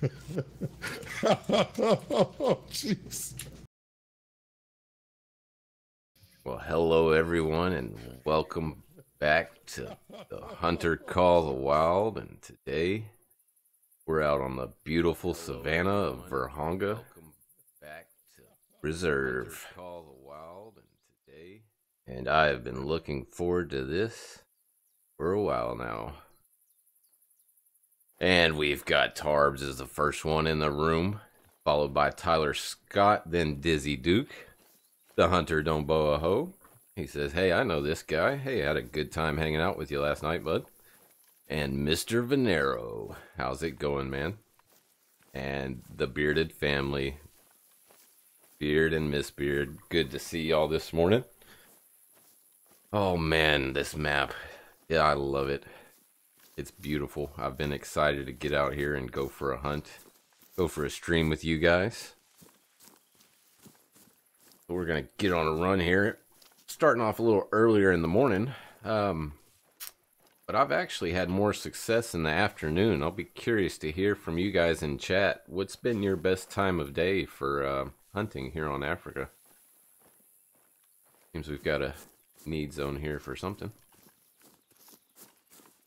Oh, jeez. Well, hello everyone, and welcome back to the Hunter Call the Wild. And today we're out on the beautiful Savannah of Vurhonga Reserve. And I have been looking forward to this for a while now. And we've got Tarbs as the first one in the room, followed by Tyler Scott, then Dizzy Duke. The Hunter don't bow a hoe. He says, hey, I know this guy. Hey, I had a good time hanging out with you last night, bud. And Mr. Venero. How's it going, man? And the Bearded family. Beard and Miss Beard. Good to see y'all this morning. Oh, man, this map. Yeah, I love it. It's beautiful. I've been excited to get out here and go for a hunt. Go for a stream with you guys. So we're going to get on a run here. Starting off a little earlier in the morning. But I've actually had more success in the afternoon. I'll be curious to hear from you guys in chat. What's been your best time of day for hunting here on Africa? Seems we've got a need zone here for something.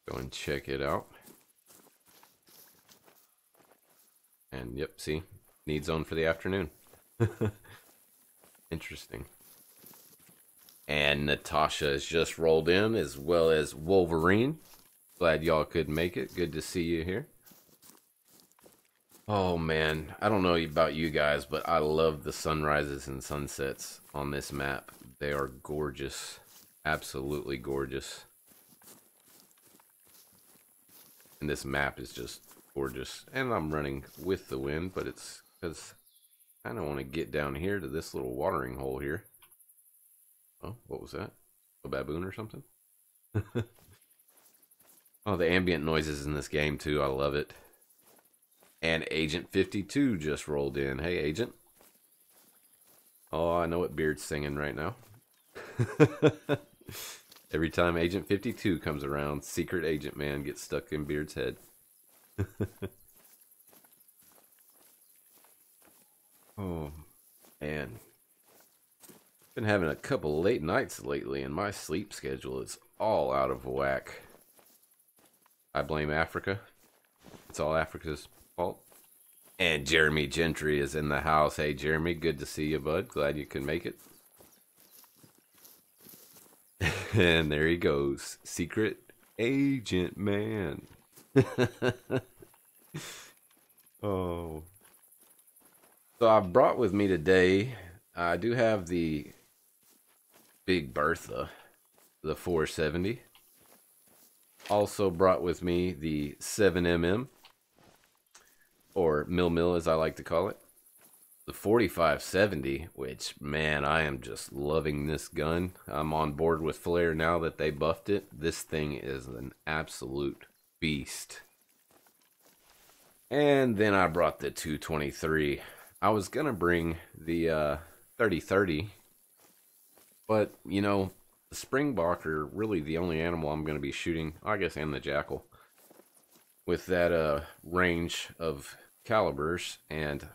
Go and check it out. And yep, see? Need zone for the afternoon. Interesting. And Natasha has just rolled in, as well as Wolverine. Glad y'all could make it. Good to see you here. Oh man, I don't know about you guys, but I love the sunrises and sunsets on this map. They are gorgeous. Absolutely gorgeous. And this map is just gorgeous. And I'm running with the wind, but it's because I don't want to get down here to this little watering hole here. Oh, what was that? A baboon or something? Oh, the ambient noises in this game too. I love it. And Agent 52 just rolled in. Hey, Agent. Oh, I know what Beard's singing right now. Every time Agent 52 comes around, Secret Agent Man gets stuck in Beard's head. Oh, man. Been having a couple late nights lately, and my sleep schedule is all out of whack. I blame Africa. It's all Africa's fault. And Jeremy Gentry is in the house. Hey, Jeremy, good to see you, bud. Glad you could make it. And there he goes. Secret Agent Man. Oh. So I brought with me today, I do have the Big Bertha, the 470. Also brought with me the 7mm, or Mil as I like to call it. The 4570, which, man, I am just loving this gun. I'm on board with Flare now that they buffed it. This thing is an absolute beast. And then I brought the 223. I was going to bring the 3030, but, you know, the Springbok are really the only animal I'm going to be shooting, I guess, and the Jackal, with that range of calibers. And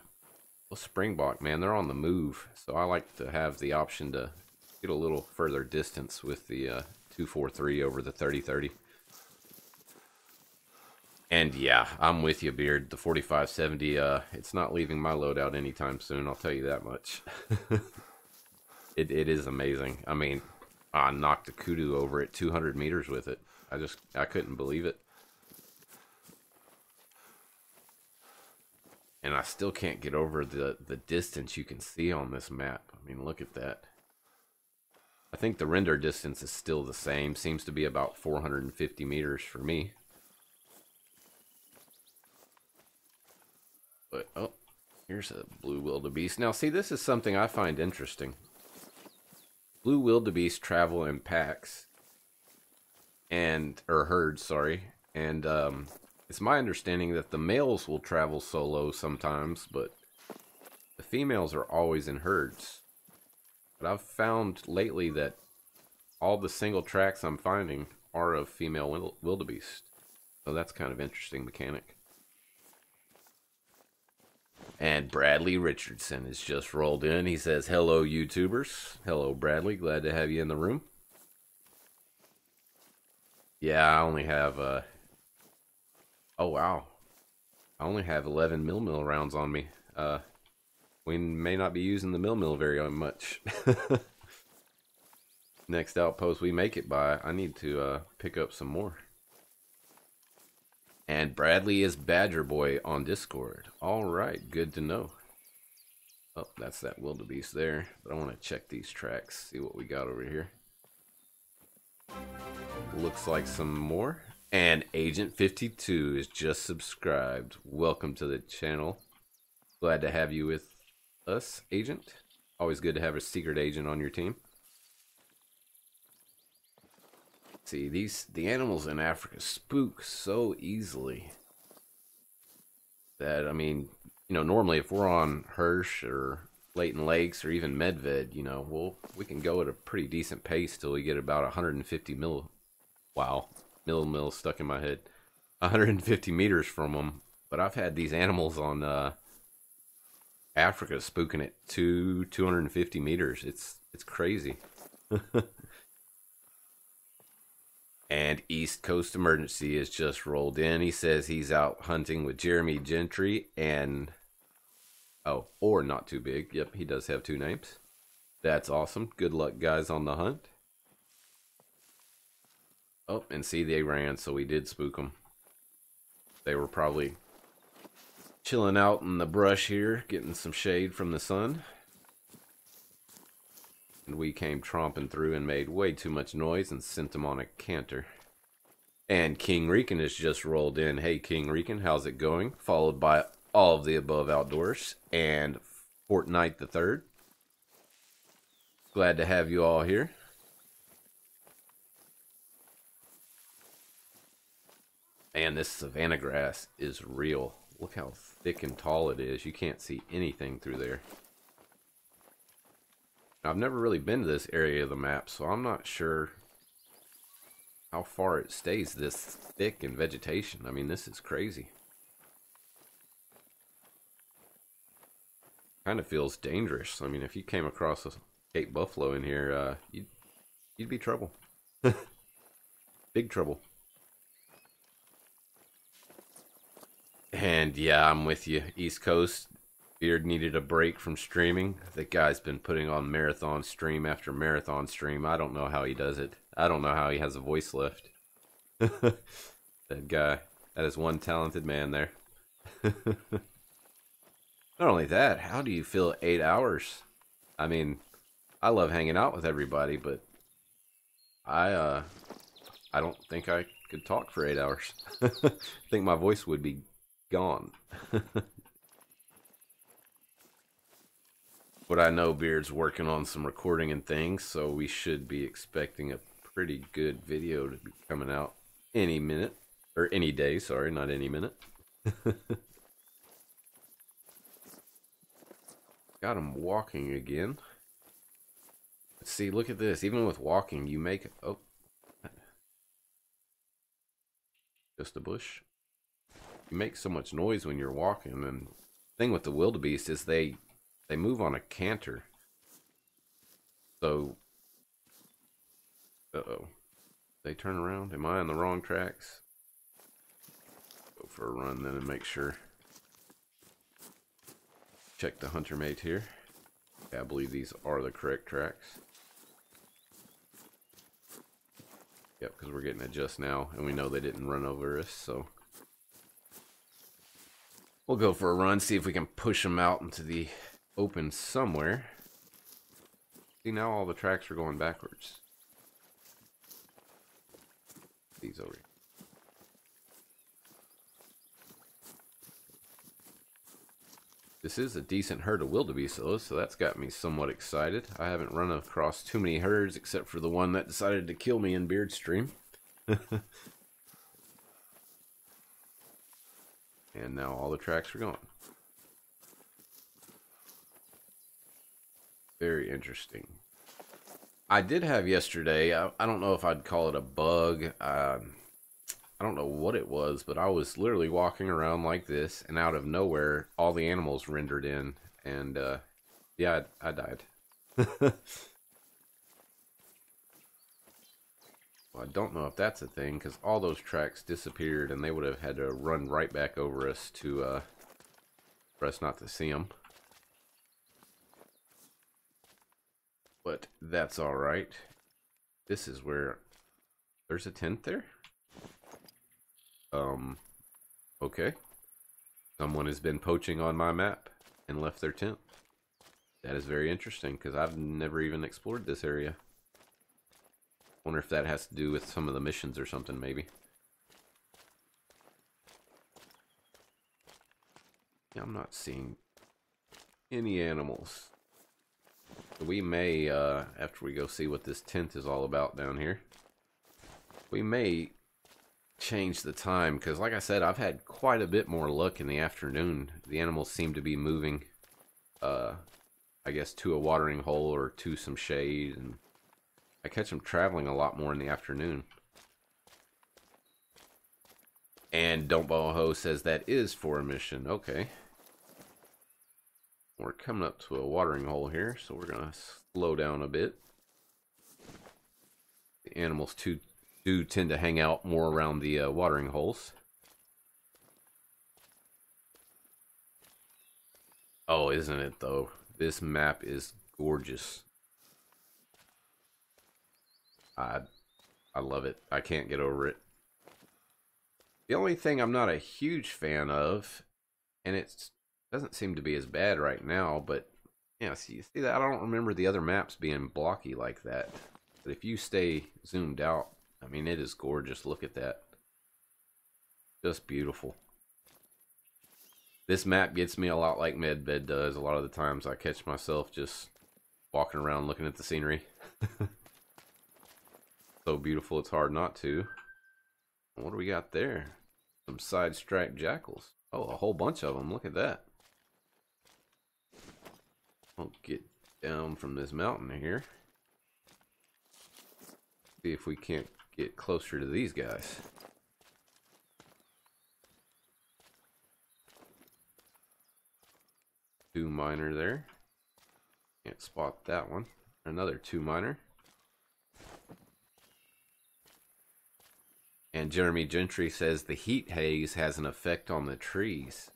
well, Springbok, man, they're on the move, so I like to have the option to get a little further distance with the 243 over the 3030. And yeah, I'm with you, Beard. The 4570, it's not leaving my loadout anytime soon, I'll tell you that much. It is amazing. I mean, I knocked a kudu over at 200 meters with it. I couldn't believe it. And I still can't get over the distance you can see on this map. I mean, look at that. I think the render distance is still the same. Seems to be about 450 meters for me. But, oh, here's a blue wildebeest. Now, see, this is something I find interesting. Blue wildebeest travel in packs. Or herds, sorry. And, it's my understanding that the males will travel solo sometimes, but the females are always in herds. But I've found lately that all the single tracks I'm finding are of female wildebeest. So that's kind of interesting mechanic. And Bradley Richardson has just rolled in. He says, hello, YouTubers. Hello, Bradley. Glad to have you in the room. Yeah, I only have, oh, wow. I only have 11 mil rounds on me. We may not be using the mil very much. Next outpost we make it by, I need to pick up some more. And Bradley is Badger Boy on Discord. All right, good to know. Oh, that's that wildebeest there. But I want to check these tracks, see what we got over here. Looks like some more. And Agent 52 is just subscribed. Welcome to the channel. Glad to have you with us, Agent. Always good to have a secret agent on your team. See, the animals in Africa spook so easily that, I mean, you know, normally if we're on Hirsch or Leighton Lakes or even Medved, you know, we can go at a pretty decent pace till we get about 150 mil. Wow, mil stuck in my head. 150 meters from them. But I've had these animals on Africa spooking at 250 meters. It's crazy. And East Coast Emergency has just rolled in. He says he's out hunting with Jeremy Gentry and... Oh, or Not Too Big. Yep, he does have two names. That's awesome. Good luck, guys, on the hunt. Oh, and see, they ran, so we did spook them. They were probably chilling out in the brush here, getting some shade from the sun. And we came tromping through and made way too much noise and sent them on a canter. And King Reekin has just rolled in. Hey, King Reekin, how's it going? Followed by all of the above outdoors and Fortnite the Third. Glad to have you all here. Man, this Savannah grass is real. Look how thick and tall it is. You can't see anything through there. I've never really been to this area of the map, so I'm not sure how far it stays this thick in vegetation. I mean, this is crazy. Kind of feels dangerous. I mean, if you came across a Cape Buffalo in here, you'd be trouble. Big trouble. And yeah, I'm with you. East Coast. Beard needed a break from streaming. The guy's been putting on marathon stream after marathon stream. I don't know how he does it. I don't know how he has a voice left. That guy. That is one talented man there. Not only that, how do you fill 8 hours? I mean, I love hanging out with everybody, but I don't think I could talk for 8 hours. I think my voice would be gone. But I know Beard's working on some recording and things, so we should be expecting a pretty good video to be coming out any minute. Or any day, sorry, not any minute. Got him walking again. Let's see, look at this. Even with walking, you make... Oh. Just a bush. You make so much noise when you're walking, and the thing with the wildebeest is they move on a canter. So, uh-oh. They turn around. Am I on the wrong tracks? Go for a run then and make sure. Check the hunter mate here. Yeah, I believe these are the correct tracks. Yep, because we're getting it just now, and we know they didn't run over us, so... We'll go for a run, see if we can push them out into the open somewhere. See, now all the tracks are going backwards. These over here. This is a decent herd of wildebeest though, so that's got me somewhat excited. I haven't run across too many herds except for the one that decided to kill me in Beard Stream. And now all the tracks are gone. Very interesting. I did have yesterday, I don't know if I'd call it a bug. I'm I don't know what it was, but I was literally walking around like this, and out of nowhere, all the animals rendered in, and yeah, I died. Well, I don't know if that's a thing, because all those tracks disappeared, and they would have had to run right back over us to, for us not to see them. But that's alright. This is where... There's a tent there? Okay. Someone has been poaching on my map and left their tent. That is very interesting, because I've never even explored this area. Wonder if that has to do with some of the missions or something, maybe. Yeah, I'm not seeing any animals. So we may, after we go see what this tent is all about down here, we may change the time, because like I said, I've had quite a bit more luck in the afternoon. The animals seem to be moving, I guess, to a watering hole or to some shade, and I catch them traveling a lot more in the afternoon. And Don't Boho says that is for a mission. Okay. We're coming up to a watering hole here, so we're going to slow down a bit. The animals do tend to hang out more around the watering holes. Oh, isn't it though? This map is gorgeous. I love it. I can't get over it. The only thing I'm not a huge fan of, and it doesn't seem to be as bad right now, but yeah, see that? I don't remember the other maps being blocky like that. But if you stay zoomed out, I mean, it is gorgeous. Look at that. Just beautiful. This map gets me a lot like Medbed does. A lot of the times I catch myself just walking around looking at the scenery. So beautiful, it's hard not to. What do we got there? Some side-striped jackals. Oh, a whole bunch of them. Look at that. I'll get down from this mountain here. See if we can't get closer to these guys. Two miner there. Can't spot that one. Another two miner. And Jeremy Gentry says the heat haze has an effect on the trees.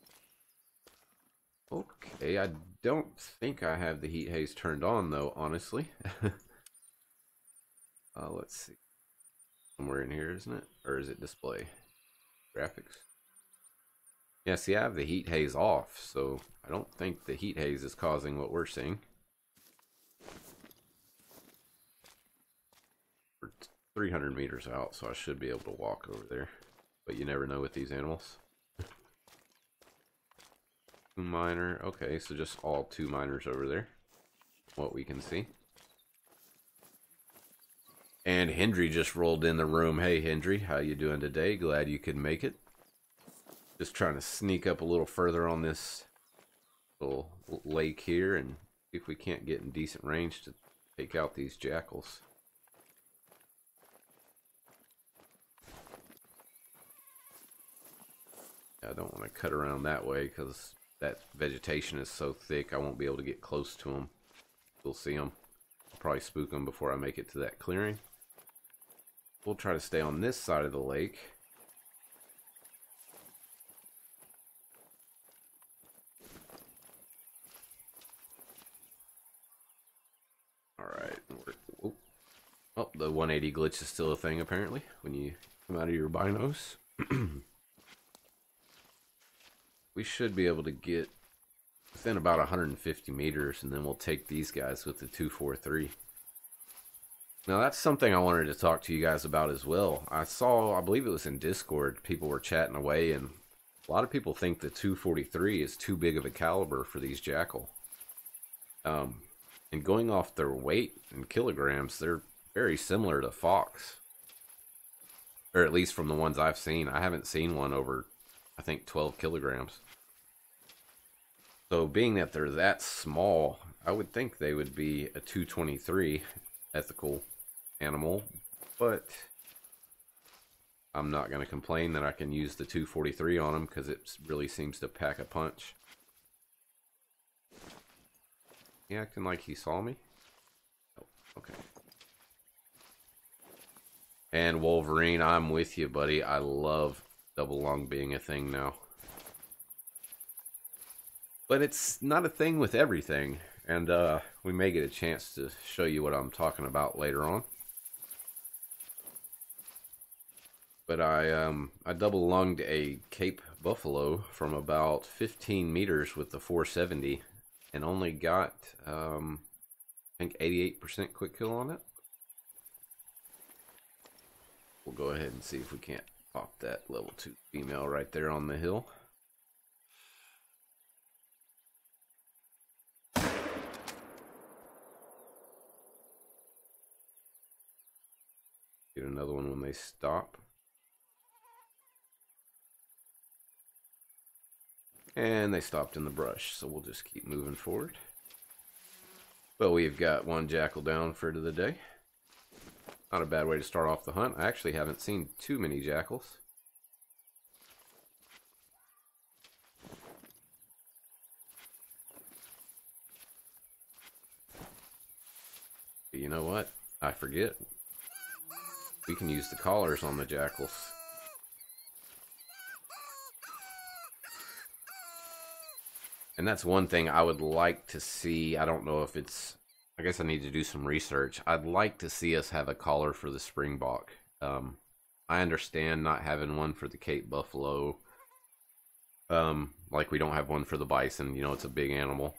Okay, I don't think I have the heat haze turned on though, honestly. Let's see. Somewhere in here, isn't it? Or is it display? Graphics? Yeah, see, I have the heat haze off, so I don't think the heat haze is causing what we're seeing. We're 300 meters out, so I should be able to walk over there. But you never know with these animals. Two miner. Okay, so just all two miners over there. What we can see. And Hendry just rolled in the room. Hey Hendry, how you doing today? Glad you could make it. Just trying to sneak up a little further on this little lake here and see if we can't get in decent range to take out these jackals. I don't want to cut around that way because that vegetation is so thick I won't be able to get close to them. We'll see them. I'll probably spook them before I make it to that clearing. We'll try to stay on this side of the lake. Alright. Oh, the 180 glitch is still a thing apparently when you come out of your binos. We should be able to get within about 150 meters and then we'll take these guys with the 243. Now that's something I wanted to talk to you guys about as well. I believe it was in Discord, people were chatting away and a lot of people think the 243 is too big of a caliber for these jackal. And going off their weight in kilograms, they're very similar to fox. Or at least from the ones I've seen. I haven't seen one over, I think, 12 kilograms. So being that they're that small, I would think they would be a 223 ethical animal. But I'm not going to complain that I can use the 243 on him because it really seems to pack a punch. He acting like he saw me? Oh, okay. And Wolverine, I'm with you, buddy. I love double lung being a thing now. But it's not a thing with everything. And we may get a chance to show you what I'm talking about later on. But I double lunged a Cape Buffalo from about 15 meters with the 470 and only got, I think, 88% quick kill on it. We'll go ahead and see if we can't pop that level 2 female right there on the hill. Get another one when they stop. And they stopped in the brush, so we'll just keep moving forward. Well, we've got one jackal down for the day. Not a bad way to start off the hunt. I actually haven't seen too many jackals. But you know what? I forget. We can use the collars on the jackals. And that's one thing I would like to see. I don't know if it's... I guess I need to do some research. I'd like to see us have a collar for the springbok. I understand not having one for the Cape Buffalo. Like we don't have one for the bison. You know, it's a big animal.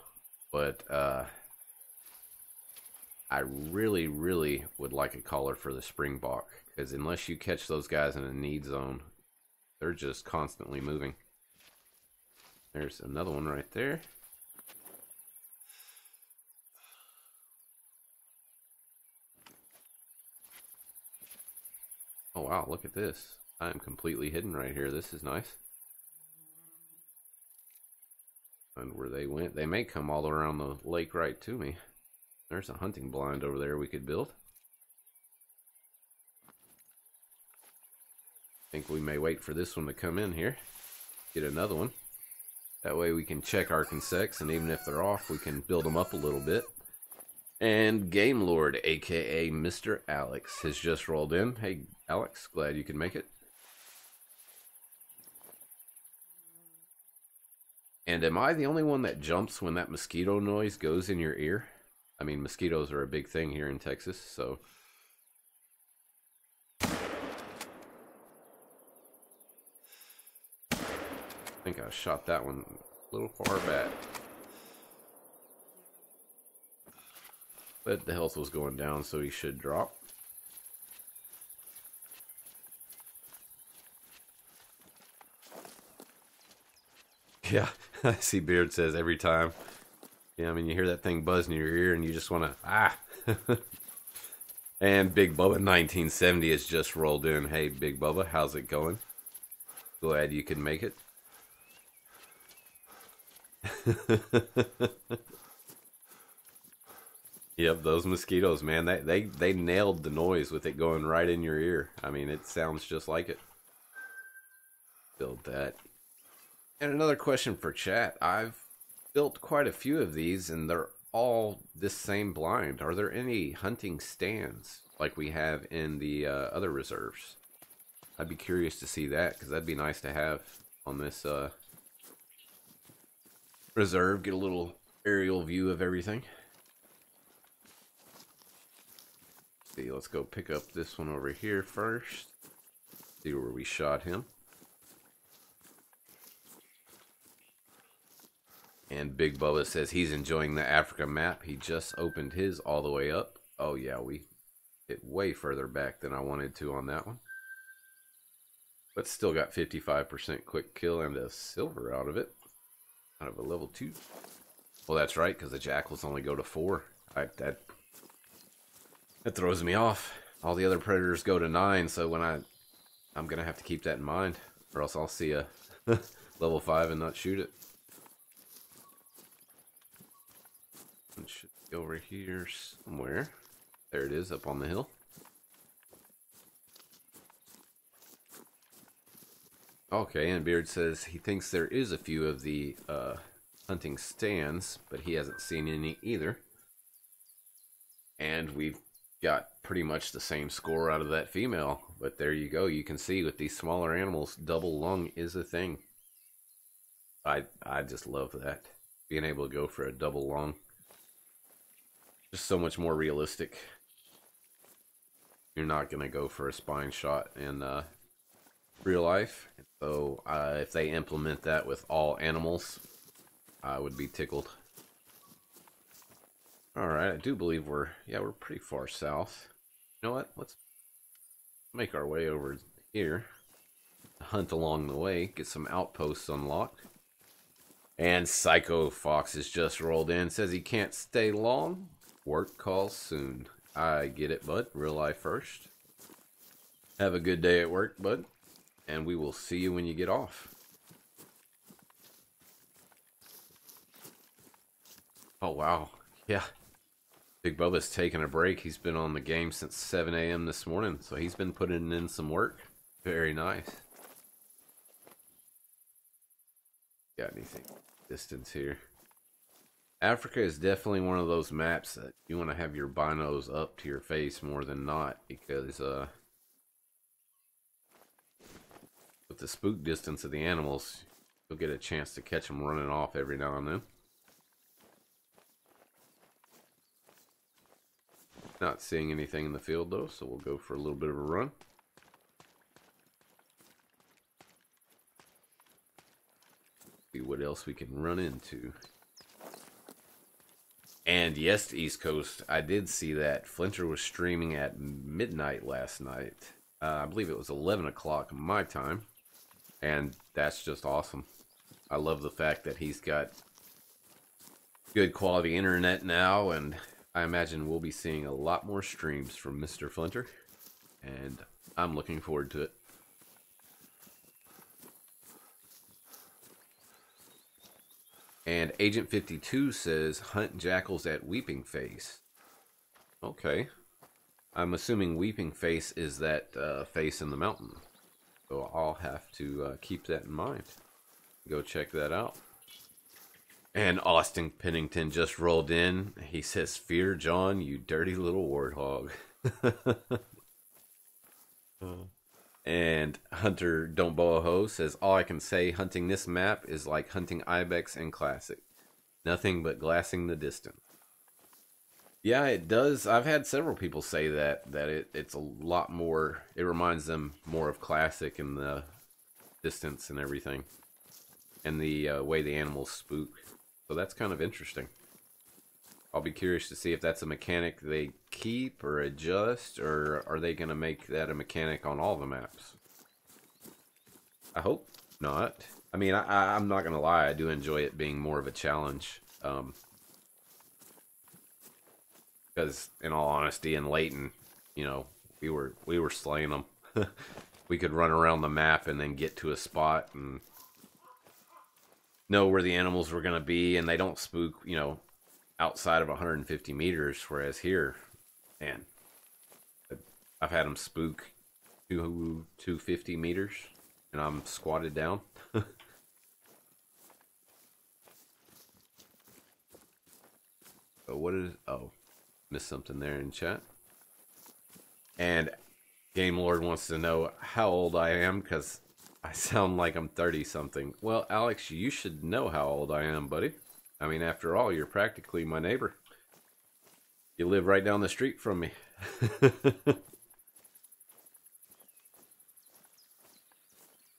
But I really, really would like a collar for the springbok. Because unless you catch those guys in a need zone, they're just constantly moving. There's another one right there. Oh wow, look at this. I am completely hidden right here. This is nice. And where they went, they may come all around the lake right to me. There's a hunting blind over there we could build. I think we may wait for this one to come in here. Get another one. That way we can check our consects, and even if they're off, we can build them up a little bit. And Game Lord, aka Mr. Alex, has just rolled in. Hey, Alex, glad you could make it. And am I the only one that jumps when that mosquito noise goes in your ear? I mean, mosquitoes are a big thing here in Texas, so... I think I shot that one a little far back. But the health was going down, so he should drop. Yeah, I see Beard says every time. Yeah, I mean, you hear that thing buzz in your ear and you just want to, ah. And Big Bubba 1970 has just rolled in. Hey, Big Bubba, how's it going? Glad you could make it. Yep, those mosquitoes, man, they nailed the noise with it going right in your ear. I mean, it sounds just like it. Build that. And another question for chat. I've built quite a few of these, and they're all this same blind. Are there any hunting stands like we have in the other reserves? I'd be curious to see that, because that'd be nice to have on this reserve. Get a little aerial view of everything. See, let's go pick up this one over here first. See where we shot him. And Big Bubba says he's enjoying the Africa map. He just opened his all the way up. Oh yeah, we hit way further back than I wanted to on that one. But still got 55% quick kill and a silver out of it. Out of a level 2. Well, that's right, because the jackals only go to 4. That throws me off. All the other predators go to 9, so when I'm going to have to keep that in mind. Or else I'll see a level 5 and not shoot it. It should be over here somewhere. There it is, up on the hill. Okay, and Beard says he thinks there is a few of the hunting stands, but he hasn't seen any either. And we've got pretty much the same score out of that female. But there you go. You can see with these smaller animals, double lung is a thing. I just love that. Being able to go for a double lung. Just so much more realistic. You're not going to go for a spine shot in real life. So if they implement that with all animals, I would be tickled. Alright, I do believe we're pretty far south. You know what? Let's make our way over here. Hunt along the way, get some outposts unlocked. And Psycho Fox has just rolled in, says he can't stay long. Work calls soon. I get it, bud. Real life first. Have a good day at work, bud. And we will see you when you get off. Oh, wow. Yeah. Big Bubba's taking a break. He's been on the game since 7 a.m. this morning, so he's been putting in some work. Very nice. Got anything? Distance here. Africa is definitely one of those maps that you want to have your binos up to your face more than not, because with the spook distance of the animals, you'll get a chance to catch them running off every now and then. Not seeing anything in the field though, so we'll go for a little bit of a run. See what else we can run into. And yes, East Coast, I did see that Flinter was streaming at midnight last night. I believe it was 11 o'clock my time. And that's just awesome. I love the fact that he's got good quality internet now, and I imagine we'll be seeing a lot more streams from Mr. Flinter. And I'm looking forward to it. And Agent 52 says, hunt jackals at Weeping Face. Okay. I'm assuming Weeping Face is that face in the mountain. So I'll have to keep that in mind. Go check that out. And Austin Pennington just rolled in. He says, fear John, you dirty little warthog. And Hunter Don't Boa Ho says, all I can say, hunting this map is like hunting ibex in Classic. Nothing but glassing the distance. Yeah, it does. I've had several people say that it's a lot more, it reminds them more of Classic in the distance and everything. And the way the animals spook. So that's kind of interesting. I'll be curious to see if that's a mechanic they keep or adjust, or are they going to make that a mechanic on all the maps? I hope not. I mean, I'm not going to lie, I do enjoy it being more of a challenge. Because, in all honesty, in Layton, you know, we were slaying them. We could run around the map and then get to a spot and know where the animals were going to be, and they don't spook, you know, outside of 150 meters, whereas here, man, I've had them spook 250 meters, and I'm squatted down. So what is, oh, missed something there in chat. And Game Lord wants to know how old I am, because I sound like I'm 30 something. Well, Alex, you should know how old I am, buddy. I mean, after all, you're practically my neighbor. You live right down the street from me.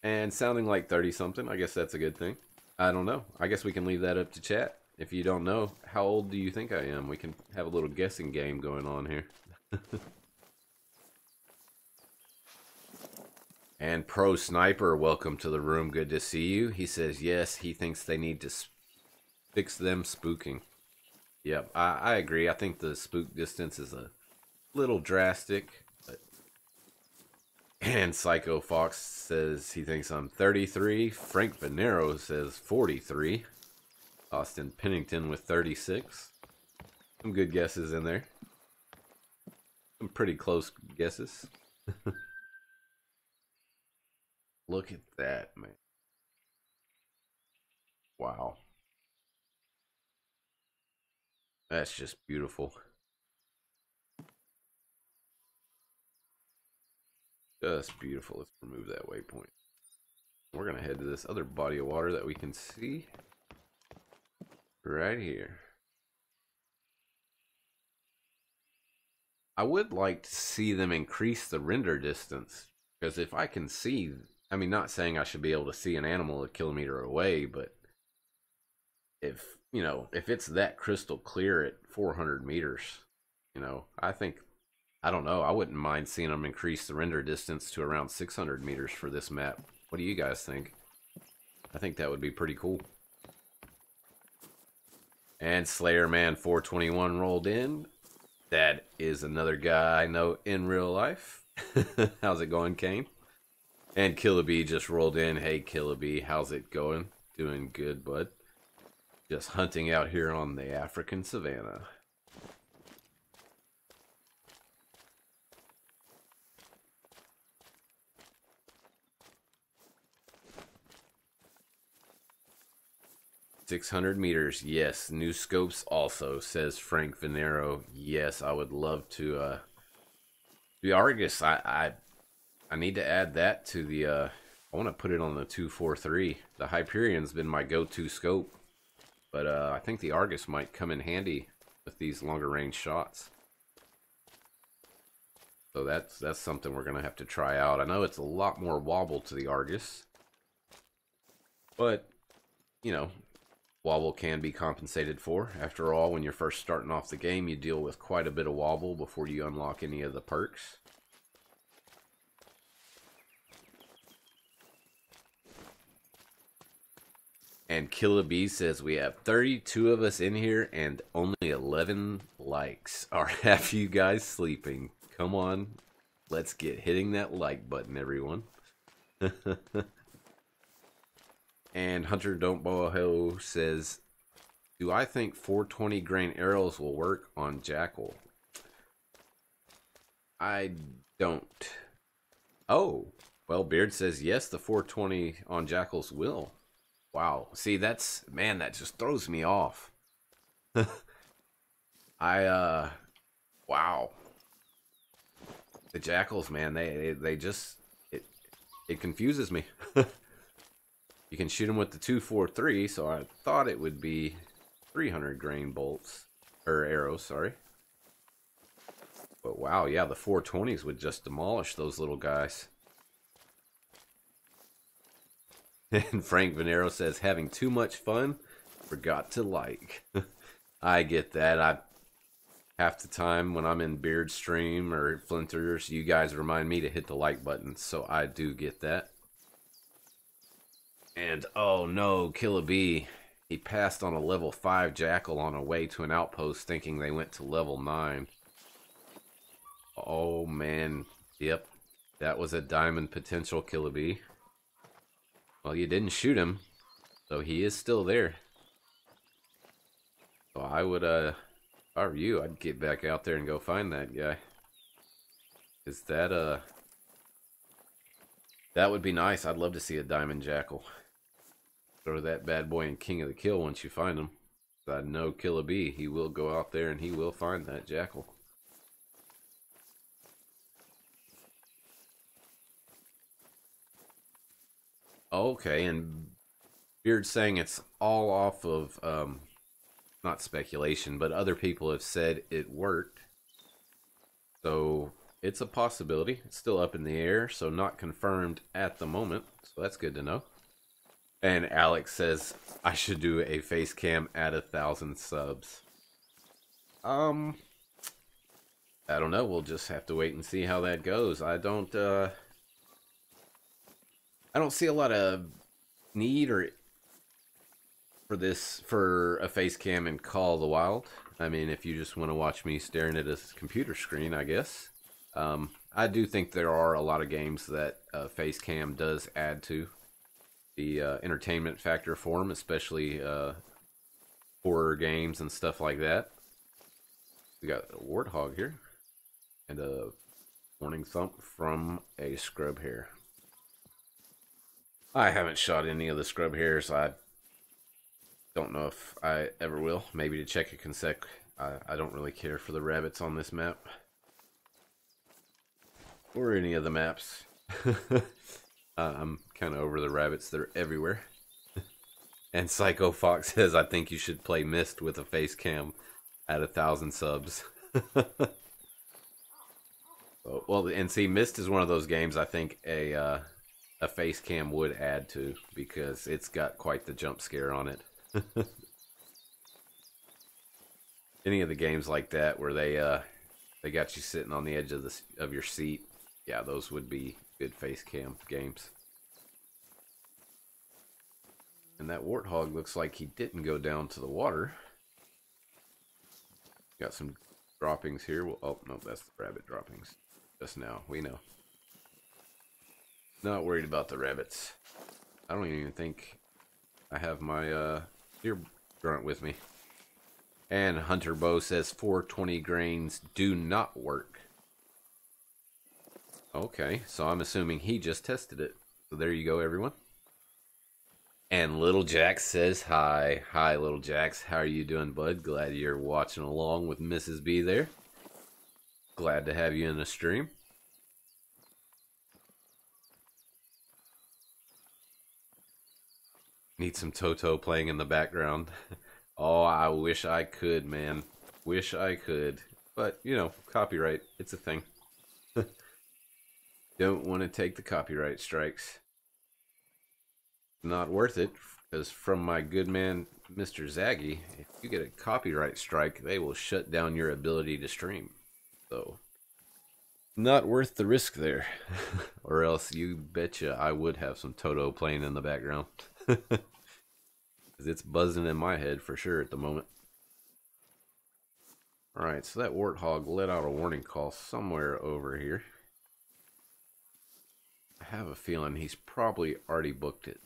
And sounding like 30-something, I guess that's a good thing. I don't know. I guess we can leave that up to chat. If you don't know, how old do you think I am? We can have a little guessing game going on here. And Pro Sniper, welcome to the room. Good to see you. He says, yes, he thinks they need to fix them spooking. Yep, I agree. I think the spook distance is a little drastic. But... And Psycho Fox says he thinks I'm 33. Frank Venero says 43. Austin Pennington with 36. Some good guesses in there. Some pretty close guesses. Look at that, man. Wow. That's just beautiful. Just beautiful. Let's remove that waypoint. We're going to head to this other body of water that we can see right here. I would like to see them increase the render distance, because if I can see, I mean, not saying I should be able to see an animal a kilometer away, but if, you know, if it's that crystal clear at 400 meters, you know, I think, I don't know, I wouldn't mind seeing them increase the render distance to around 600 meters for this map. What do you guys think? I think that would be pretty cool. And Slayer Man 421 rolled in. That is another guy I know in real life. How's it going, Kane? And Killabee just rolled in. Hey, Killabee, how's it going? Doing good, bud. Just hunting out here on the African savannah. "600 meters, yes. New scopes also," says Frank Venero. Yes, I would love to. The Argus, I need to add that to the. I want to put it on the 243. The Hyperion's been my go-to scope, but I think the Argus might come in handy with these longer range shots. So that's something we're gonna have to try out. I know it's a lot more wobble to the Argus, but you know, wobble can be compensated for. After all, when you're first starting off the game, you deal with quite a bit of wobble before you unlock any of the perks. And Killabee says we have 32 of us in here and only 11 likes. Are half you guys sleeping? Come on, let's get hitting that like button, everyone. And Hunter Don't Boa Ho says, "Do I think 420 grain arrows will work on Jackal?" I don't. Oh, well, Beard says yes, the 420 on Jackals will. Wow. See, that's, man, that just throws me off. Wow. The Jackals, man, they just, it confuses me. You can shoot them with the 243, so I thought it would be 300 grain bolts, or arrows, sorry. But wow, yeah, the 420s would just demolish those little guys. And Frank Venero says, "Having too much fun, forgot to like." I get that. Half the time when I'm in Beard stream or Flinters, you guys remind me to hit the like button, so I do get that. And oh no, Killabee, he passed on a level 5 Jackal on a way to an outpost thinking they went to level 9. Oh man, yep, that was a diamond potential, Killabee. Well, you didn't shoot him, so he is still there. So I would, if I were you, I'd get back out there and go find that guy. Is that, that would be nice. I'd love to see a diamond Jackal. Throw that bad boy in King of the Kill once you find him. I know Killabee, he will go out there and he will find that Jackal. Okay, and Beard's saying it's all off of, not speculation, but other people have said it worked. So it's a possibility. It's still up in the air, so not confirmed at the moment. So that's good to know. And Alex says, "I should do a face cam at 1,000 subs." I don't know. We'll just have to wait and see how that goes. I don't see a lot of need or for a face cam in Call of the Wild. I mean, if you just want to watch me staring at a computer screen, I guess. I do think there are a lot of games that face cam does add to the entertainment factor for them, especially horror games and stuff like that. We got a warthog here and a warning thump from a scrub here. I haven't shot any of the scrub hares. I don't know if I ever will. Maybe to check a consec. I don't really care for the rabbits on this map. Or any of the maps. I'm kind of over the rabbits. They're everywhere. And Psycho Fox says, I think you should play Myst with a face cam at 1,000 subs. Well, and see, Myst is one of those games I think a face cam would add to, because it's got quite the jump scare on it. Any of the games like that where they got you sitting on the edge of your seat, yeah, those would be good face cam games. And that warthog looks like he didn't go down to the water. Got some droppings here. Well, oh, no, that's the rabbit droppings. Just now, we know. Not worried about the rabbits. I don't even think I have my deer grunt with me. And Hunter Bow says 420 grains do not work. Okay, so I'm assuming he just tested it. So there you go, everyone. And Little Jax says hi. Hi, Little Jax. How are you doing, bud? Glad you're watching along with Mrs. B there. Glad to have you in the stream. Need some Toto playing in the background. Oh, I wish I could, man. Wish I could. But, you know, copyright. It's a thing. Don't want to take the copyright strikes. Not worth it, because from my good man, Mr. Zaggy, if you get a copyright strike, they will shut down your ability to stream. So, not worth the risk there. Or else, you betcha I would have some Toto playing in the background. Because it's buzzing in my head for sure at the moment. Alright, so that warthog let out a warning call somewhere over here. I have a feeling he's probably already booked it.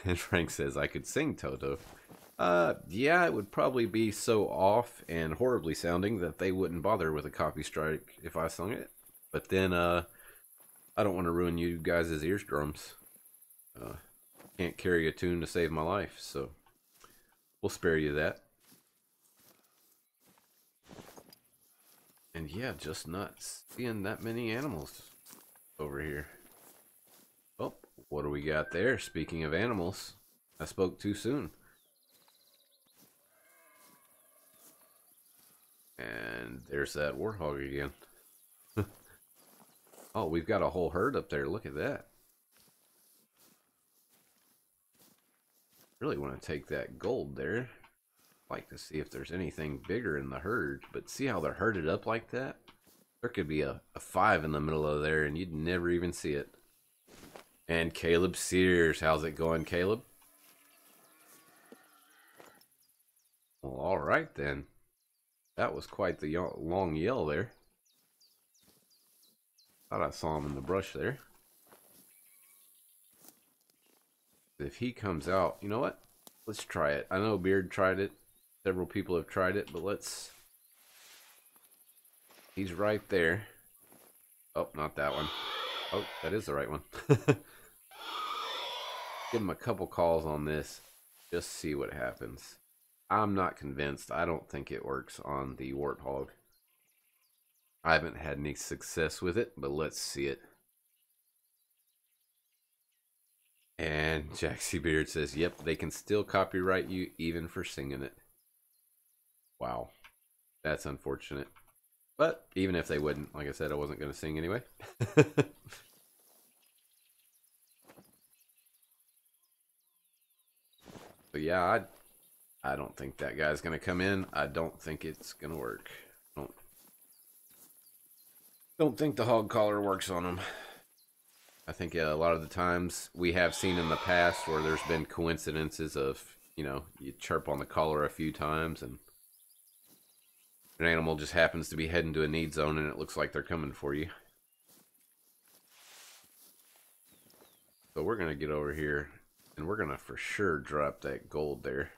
And Frank says, I could sing Toto. Yeah, it would probably be so off and horribly sounding that they wouldn't bother with a copy strike if I sung it. But then, I don't want to ruin you guys' eardrums. Can't carry a tune to save my life, so we'll spare you that. And yeah, just not seeing that many animals over here. Oh, what do we got there? Speaking of animals, I spoke too soon. And there's that warthog again. Oh, we've got a whole herd up there. Look at that. Really want to take that gold there. Like to see if there's anything bigger in the herd. But see how they're herded up like that? There could be a 5 in the middle of there and you'd never even see it. And Caleb Sears. How's it going, Caleb? Well, alright then. That was quite the long yell there. Thought I saw him in the brush there. If he comes out, you know what? Let's try it. I know Beard tried it. Several people have tried it, but let's... He's right there. Oh, not that one. Oh, that is the right one. Give him a couple calls on this. Just see what happens. I'm not convinced. I don't think it works on the warthog. I haven't had any success with it, but let's see it. And Jaxie Beard says, yep, they can still copyright you even for singing it. Wow. That's unfortunate. But even if they wouldn't, like I said, I wasn't going to sing anyway. But yeah, I don't think that guy's going to come in. I don't think it's going to work. Don't think the hog collar works on him. I think a lot of the times we have seen in the past where there's been coincidences of, you know, you chirp on the collar a few times and an animal just happens to be heading to a need zone and it looks like they're coming for you. So we're going to get over here and we're going to for sure drop that gold there.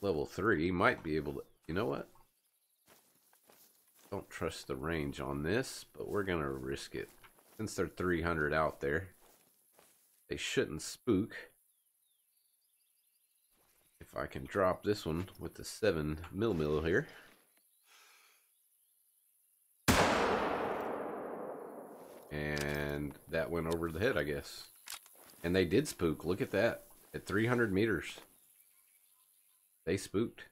Level 3 might be able to, you know what? Don't trust the range on this, but we're going to risk it. Since they're 300 out there, they shouldn't spook. If I can drop this one with the 7mm here. And that went over the head, I guess. And they did spook. Look at that. At 300 meters. They spooked.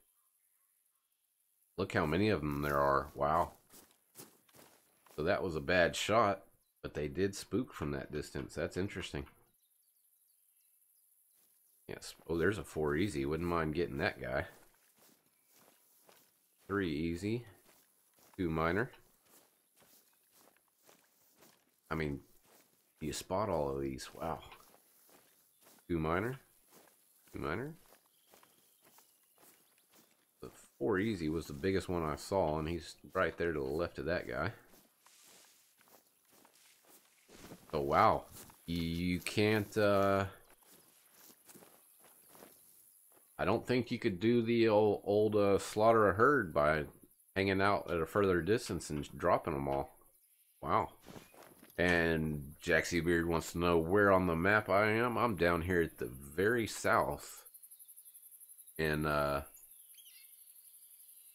Look how many of them there are. Wow. So that was a bad shot, but they did spook from that distance. That's interesting. Yes. Oh, there's a 4 easy. Wouldn't mind getting that guy. 3 easy. 2 minor. I mean, you spot all of these. Wow. 2 minor. 2 minor. The 4 easy was the biggest one I saw, and he's right there to the left of that guy. Oh, wow. You can't, I don't think you could do the old slaughter a herd by hanging out at a further distance and dropping them all. Wow. And Jaxie Beard wants to know where on the map I am. I'm down here at the very south in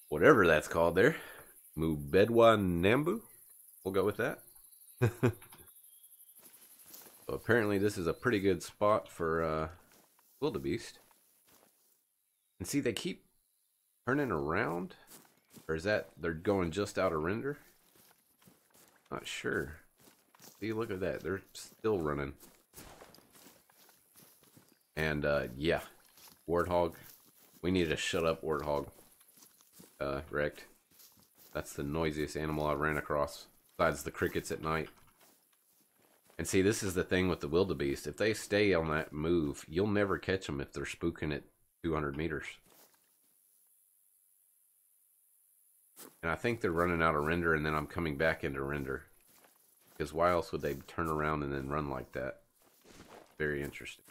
whatever that's called there. Mubedwa Nambu. We'll go with that. So apparently this is a pretty good spot for wildebeest. And see, they keep turning around. Or is that they're going just out of render? Not sure. See, look at that. They're still running. And, yeah. Warthog. We need to shut up, Warthog. Rekt'd. That's the noisiest animal I ran across. Besides the crickets at night. And see, this is the thing with the wildebeest. If they stay on that move, you'll never catch them if they're spooking at 200 meters. And I think they're running out of render, and then I'm coming back into render. Because why else would they turn around and then run like that? Very interesting.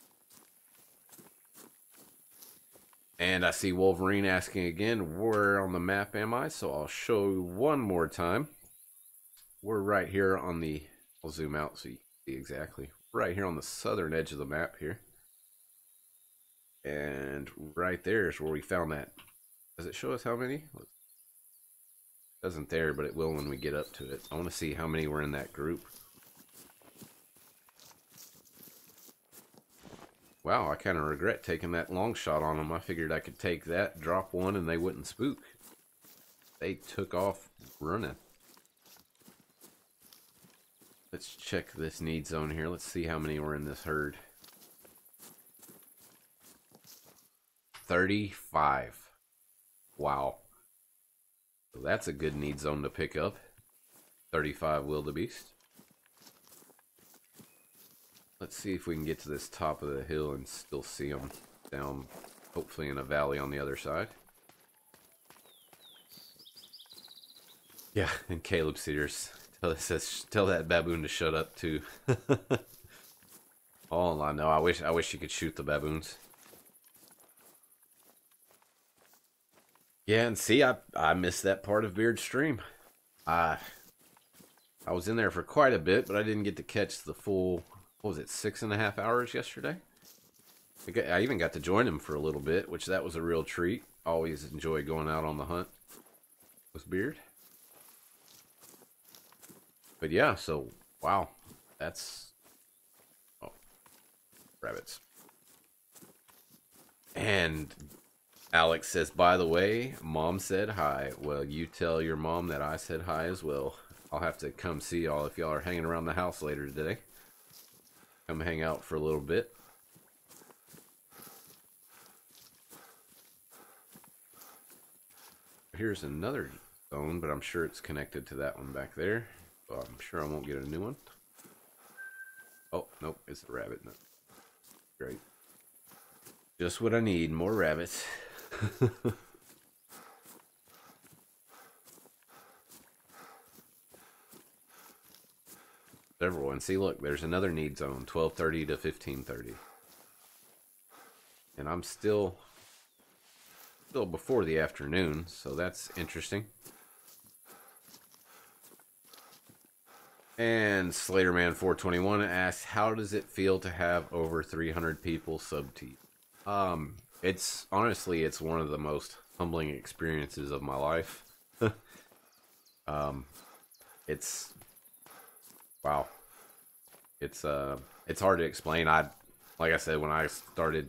And I see Wolverine asking again, where on the map am I? So I'll show you one more time. We're right here on the... I'll zoom out so you can see exactly. Right here on the southern edge of the map here. And right there is where we found that. Does it show us how many? It doesn't there, but it will when we get up to it. I want to see how many were in that group. Wow, I kind of regret taking that long shot on them. I figured I could take that, drop one, and they wouldn't spook. They took off running. Let's check this need zone here. Let's see how many were in this herd. 35. Wow. So that's a good need zone to pick up. 35 wildebeest. Let's see if we can get to this top of the hill and still see them down, hopefully in a valley on the other side. Yeah, and Caleb Cedars tell that baboon to shut up too. Oh, I know. I wish you could shoot the baboons. Yeah, and see, I missed that part of Beard's stream. I was in there for quite a bit, but I didn't get to catch the full, what was it, 6.5 hours yesterday? I even got to join him for a little bit, which that was a real treat. Always enjoy going out on the hunt with Beard. But yeah, so, wow, that's, oh, rabbits. And Alex says, by the way, Mom said hi. Well, you tell your mom that I said hi as well. I'll have to come see y'all if y'all are hanging around the house later today. Come hang out for a little bit. Here's another zone, but I'm sure it's connected to that one back there. Well, I'm sure I won't get a new one. Oh, nope, it's a rabbit. No. Great. Just what I need, more rabbits. Several. And see, look, there's another need zone, 12:30 to 15:30. And I'm still before the afternoon, so that's interesting. And Slaterman421 asks, how does it feel to have over 300 people sub to you? It's honestly, it's one of the most humbling experiences of my life. It's wow. It's hard to explain. Like I said, when I started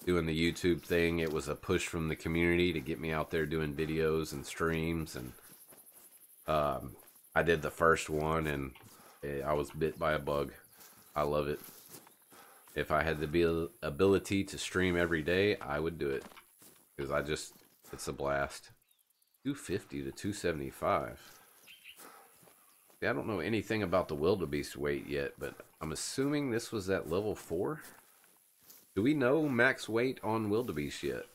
doing the YouTube thing, it was a push from the community to get me out there doing videos and streams, and I did the first one, and I was bit by a bug. I love it. If I had the ability to stream every day, I would do it, because it's a blast. 250 to 275. See, I don't know anything about the wildebeest weight yet, but I'm assuming this was at level 4. Do we know max weight on wildebeest yet?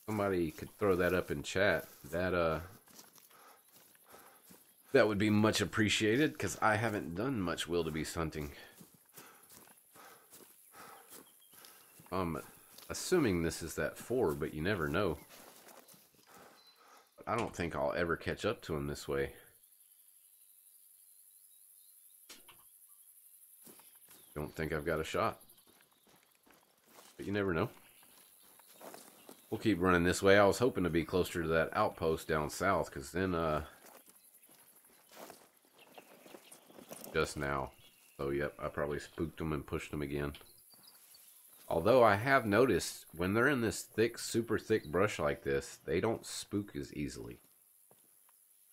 Somebody could throw that up in chat. That would be much appreciated, because I haven't done much wildebeest hunting. I'm assuming this is that 4, but you never know. I don't think I'll ever catch up to him this way. Don't think I've got a shot. But you never know. We'll keep running this way. I was hoping to be closer to that outpost down south, because then, just now. So, yep, I probably spooked them and pushed them again. Although I have noticed, when they're in this thick, super thick brush like this, they don't spook as easily.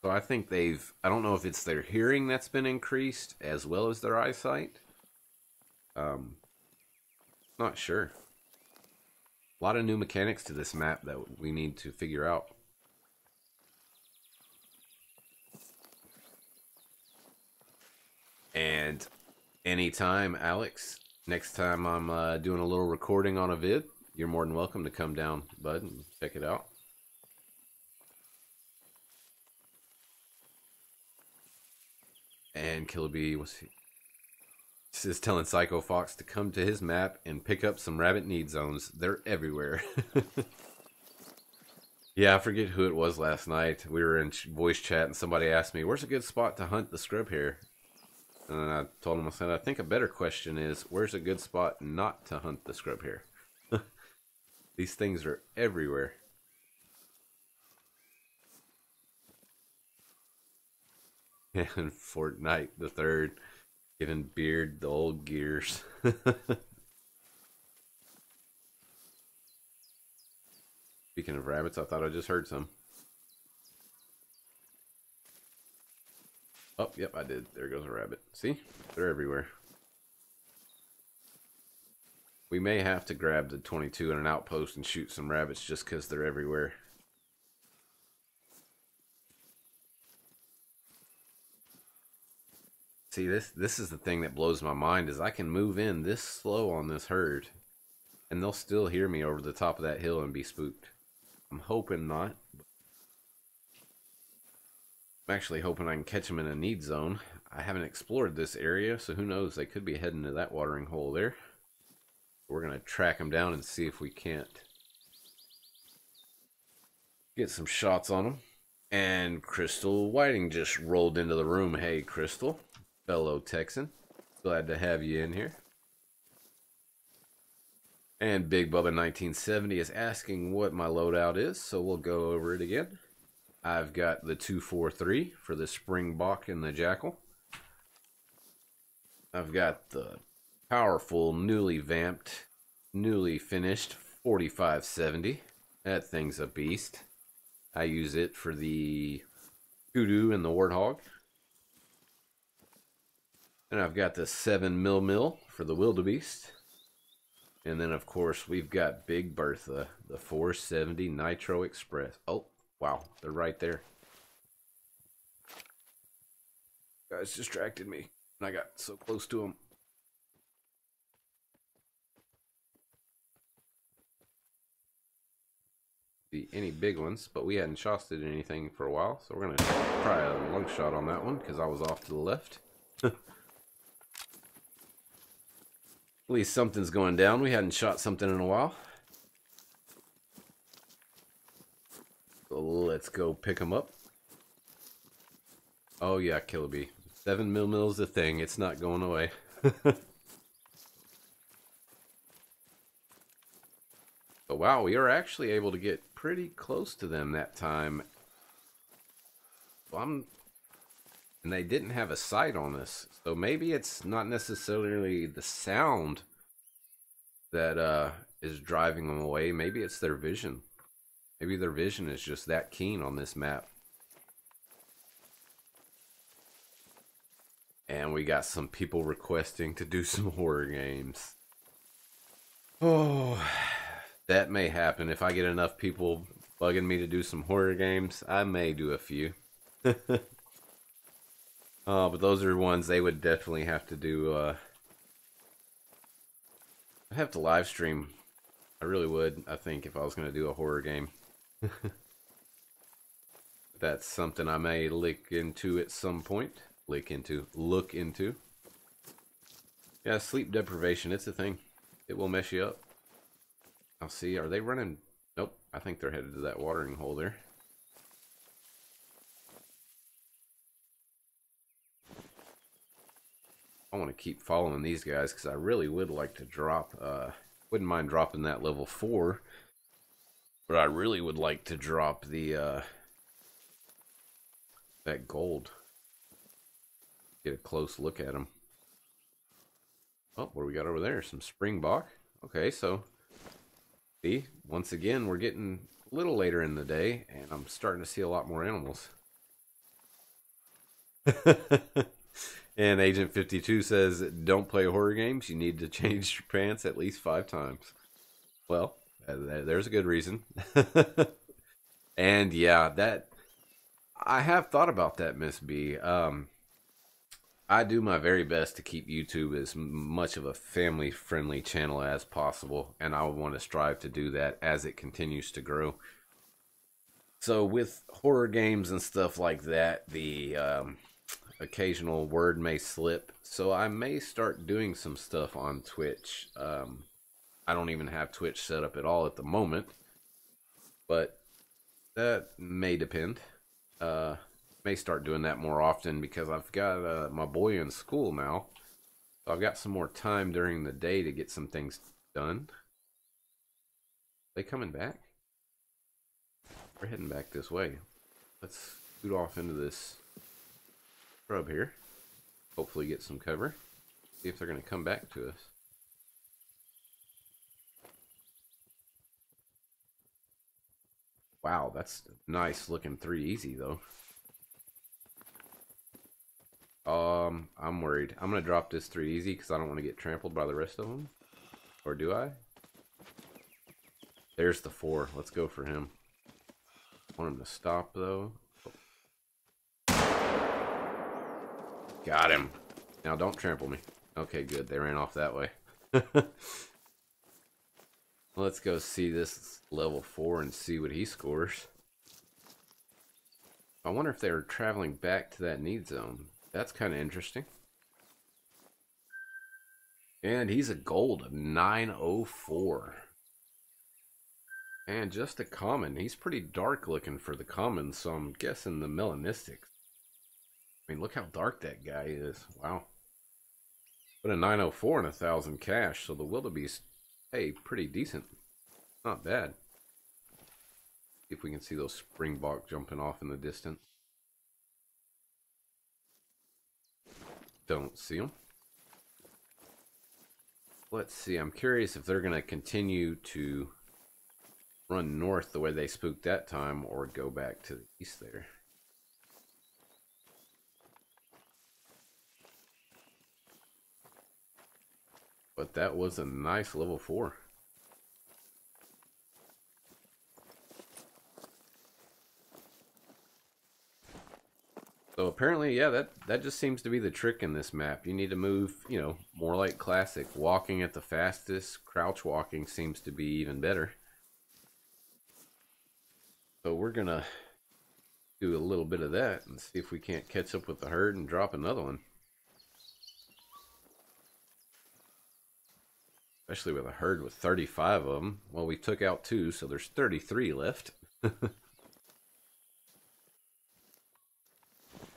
So I think I don't know if it's their hearing that's been increased, as well as their eyesight. Not sure. A lot of new mechanics to this map that we need to figure out. And anytime, Alex, next time I'm doing a little recording on a vid, you're more than welcome to come down, bud, and check it out. And Killabee, what's he? Is telling Psycho Fox to come to his map and pick up some rabbit need zones. They're everywhere. Yeah, I forget who it was last night. We were in voice chat and somebody asked me, where's a good spot to hunt the scrub hare? And I told him, I said, I think a better question is, where's a good spot not to hunt the scrub hare? These things are everywhere. And Fortnite the Third, giving Beard the old gears. Speaking of rabbits, I thought I just heard some. Oh, yep, I did. There goes a rabbit. See? They're everywhere. We may have to grab the 22 in an outpost and shoot some rabbits just because they're everywhere. See, this is the thing that blows my mind, is I can move in this slow on this herd, and they'll still hear me over the top of that hill and be spooked. I'm hoping not. I'm actually hoping I can catch them in a need zone. I haven't explored this area, so who knows, they could be heading to that watering hole there. We're going to track them down and see if we can't get some shots on them. And Crystal Whiting just rolled into the room. Hey, Crystal, fellow Texan. Glad to have you in here. And Big Bubba 1970 is asking what my loadout is, so we'll go over it again. I've got the 243 for the Springbok and the Jackal. I've got the powerful, newly vamped, newly finished 4570. That thing's a beast. I use it for the Kudu and the Warthog. And I've got the 7mm for the Wildebeest. And then, of course, we've got Big Bertha, the 470 Nitro Express. Oh, wow, they're right there. Guys distracted me, and I got so close to them. See any big ones, but we hadn't shotted anything for a while, so we're going to try a lung shot on that one, because I was off to the left. At least something's going down. We hadn't shot something in a while. So let's go pick them up. Oh yeah, Killabee. 7mm is a thing. It's not going away. But wow, we are actually able to get pretty close to them that time. Well, and they didn't have a sight on us. So maybe it's not necessarily the sound that is driving them away. Maybe it's their vision. Maybe their vision is just that keen on this map. And we got some people requesting to do some horror games. Oh, that may happen. If I get enough people bugging me to do some horror games, I may do a few. But those are ones they would definitely have to do. I'd have to live stream. I really would, I think, if I was going to do a horror game. That's something I may look into at some point. Look into. Yeah, sleep deprivation, it's a thing. It will mess you up. I'll see, are they running? Nope, I think they're headed to that watering hole there. I want to keep following these guys because I really would like to drop, wouldn't mind dropping that level 4. But I really would like to drop the, that gold. Get a close look at them. Oh, what do we got over there? Some springbok. Okay, so see, once again, we're getting a little later in the day, and I'm starting to see a lot more animals. And Agent 52 says, don't play horror games. You need to change your pants at least 5 times. Well, there's a good reason. And yeah, that I have thought about that, Miss B. I do my very best to keep YouTube as much of a family-friendly channel as possible, and I want to strive to do that as it continues to grow. So with horror games and stuff like that, the occasional word may slip, so I may start doing some stuff on Twitch. I don't even have Twitch set up at all at the moment, but that may depend. May start doing that more often because I've got my boy in school now, so I've got some more time during the day to get some things done. They coming back? We're heading back this way. Let's scoot off into this scrub here. Hopefully get some cover. See if they're going to come back to us. Wow, that's nice looking 3 easy though. I'm worried. I'm going to drop this 3 easy because I don't want to get trampled by the rest of them. Or do I? There's the 4. Let's go for him. I want him to stop though. Got him. Now don't trample me. Okay, good. They ran off that way. Let's go see this level 4 and see what he scores. I wonder if they're traveling back to that need zone. That's kind of interesting. And he's a gold of 904. And just a common. He's pretty dark looking for the common, so I'm guessing the melanistics. I mean, look how dark that guy is. Wow. But a 904 and 1,000 cash, so the wildebeest, hey, pretty decent. Not bad. See if we can see those springbok jumping off in the distance. Don't see them. Let's see. I'm curious if they're going to continue to run north the way they spooked that time or go back to the east there. But that was a nice level 4. So apparently, yeah, that just seems to be the trick in this map. You need to move, you know, more like classic. Walking at the fastest, crouch walking seems to be even better. So we're going to do a little bit of that and see if we can't catch up with the herd and drop another one. Especially with a herd with 35 of them. Well, we took out 2, so there's 33 left.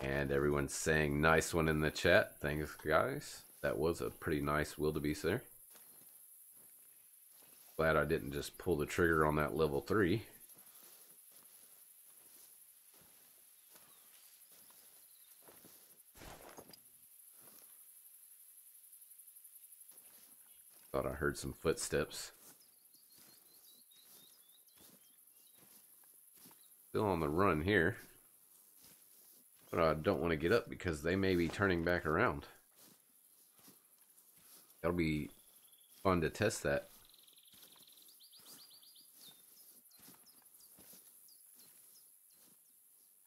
And everyone's saying nice one in the chat. Thanks, guys. That was a pretty nice wildebeest there. Glad I didn't just pull the trigger on that level 3. Thought I heard some footsteps. Still on the run here. But I don't want to get up because they may be turning back around. That'll be fun to test that.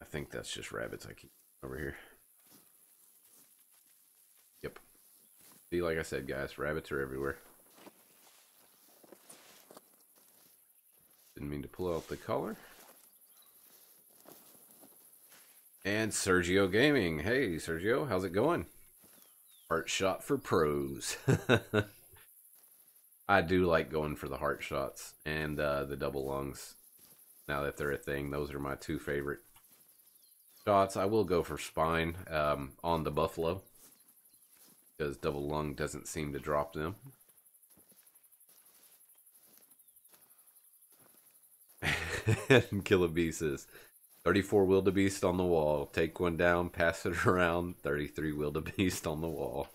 I think that's just rabbits I keep over here. Yep. See, like I said, guys, rabbits are everywhere. Didn't mean to pull out the collar. And Sergio Gaming. Hey, Sergio, how's it going? Heart shot for pros. I do like going for the heart shots and the double lungs. Now that they're a thing, those are my 2 favorite shots. I will go for spine on the buffalo because double lung doesn't seem to drop them. And Killer Bee says 34 wildebeest on the wall. Take one down, pass it around. 33 wildebeest on the wall.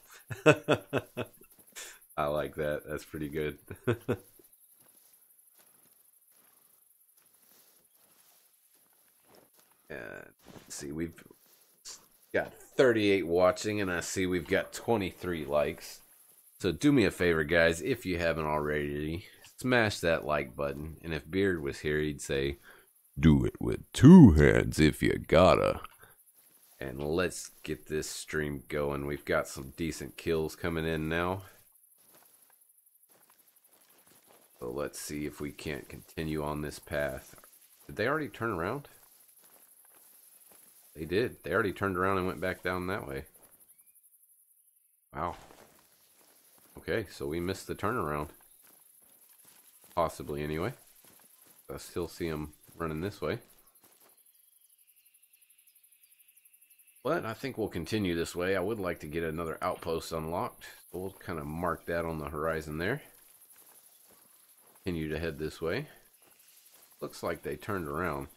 I like that. That's pretty good. And see, we've got 38 watching, and I see we've got 23 likes. So do me a favor, guys, if you haven't already, smash that like button. And if Beard was here, he'd say, do it with 2 hands if you gotta. And let's get this stream going. We've got some decent kills coming in now. So let's see if we can't continue on this path. Did they already turn around? They did. They already turned around and went back down that way. Wow. Okay, so we missed the turnaround. Possibly, anyway. I still see them running this way. But I think we'll continue this way. I would like to get another outpost unlocked. So we'll kind of mark that on the horizon there. Continue to head this way. Looks like they turned around.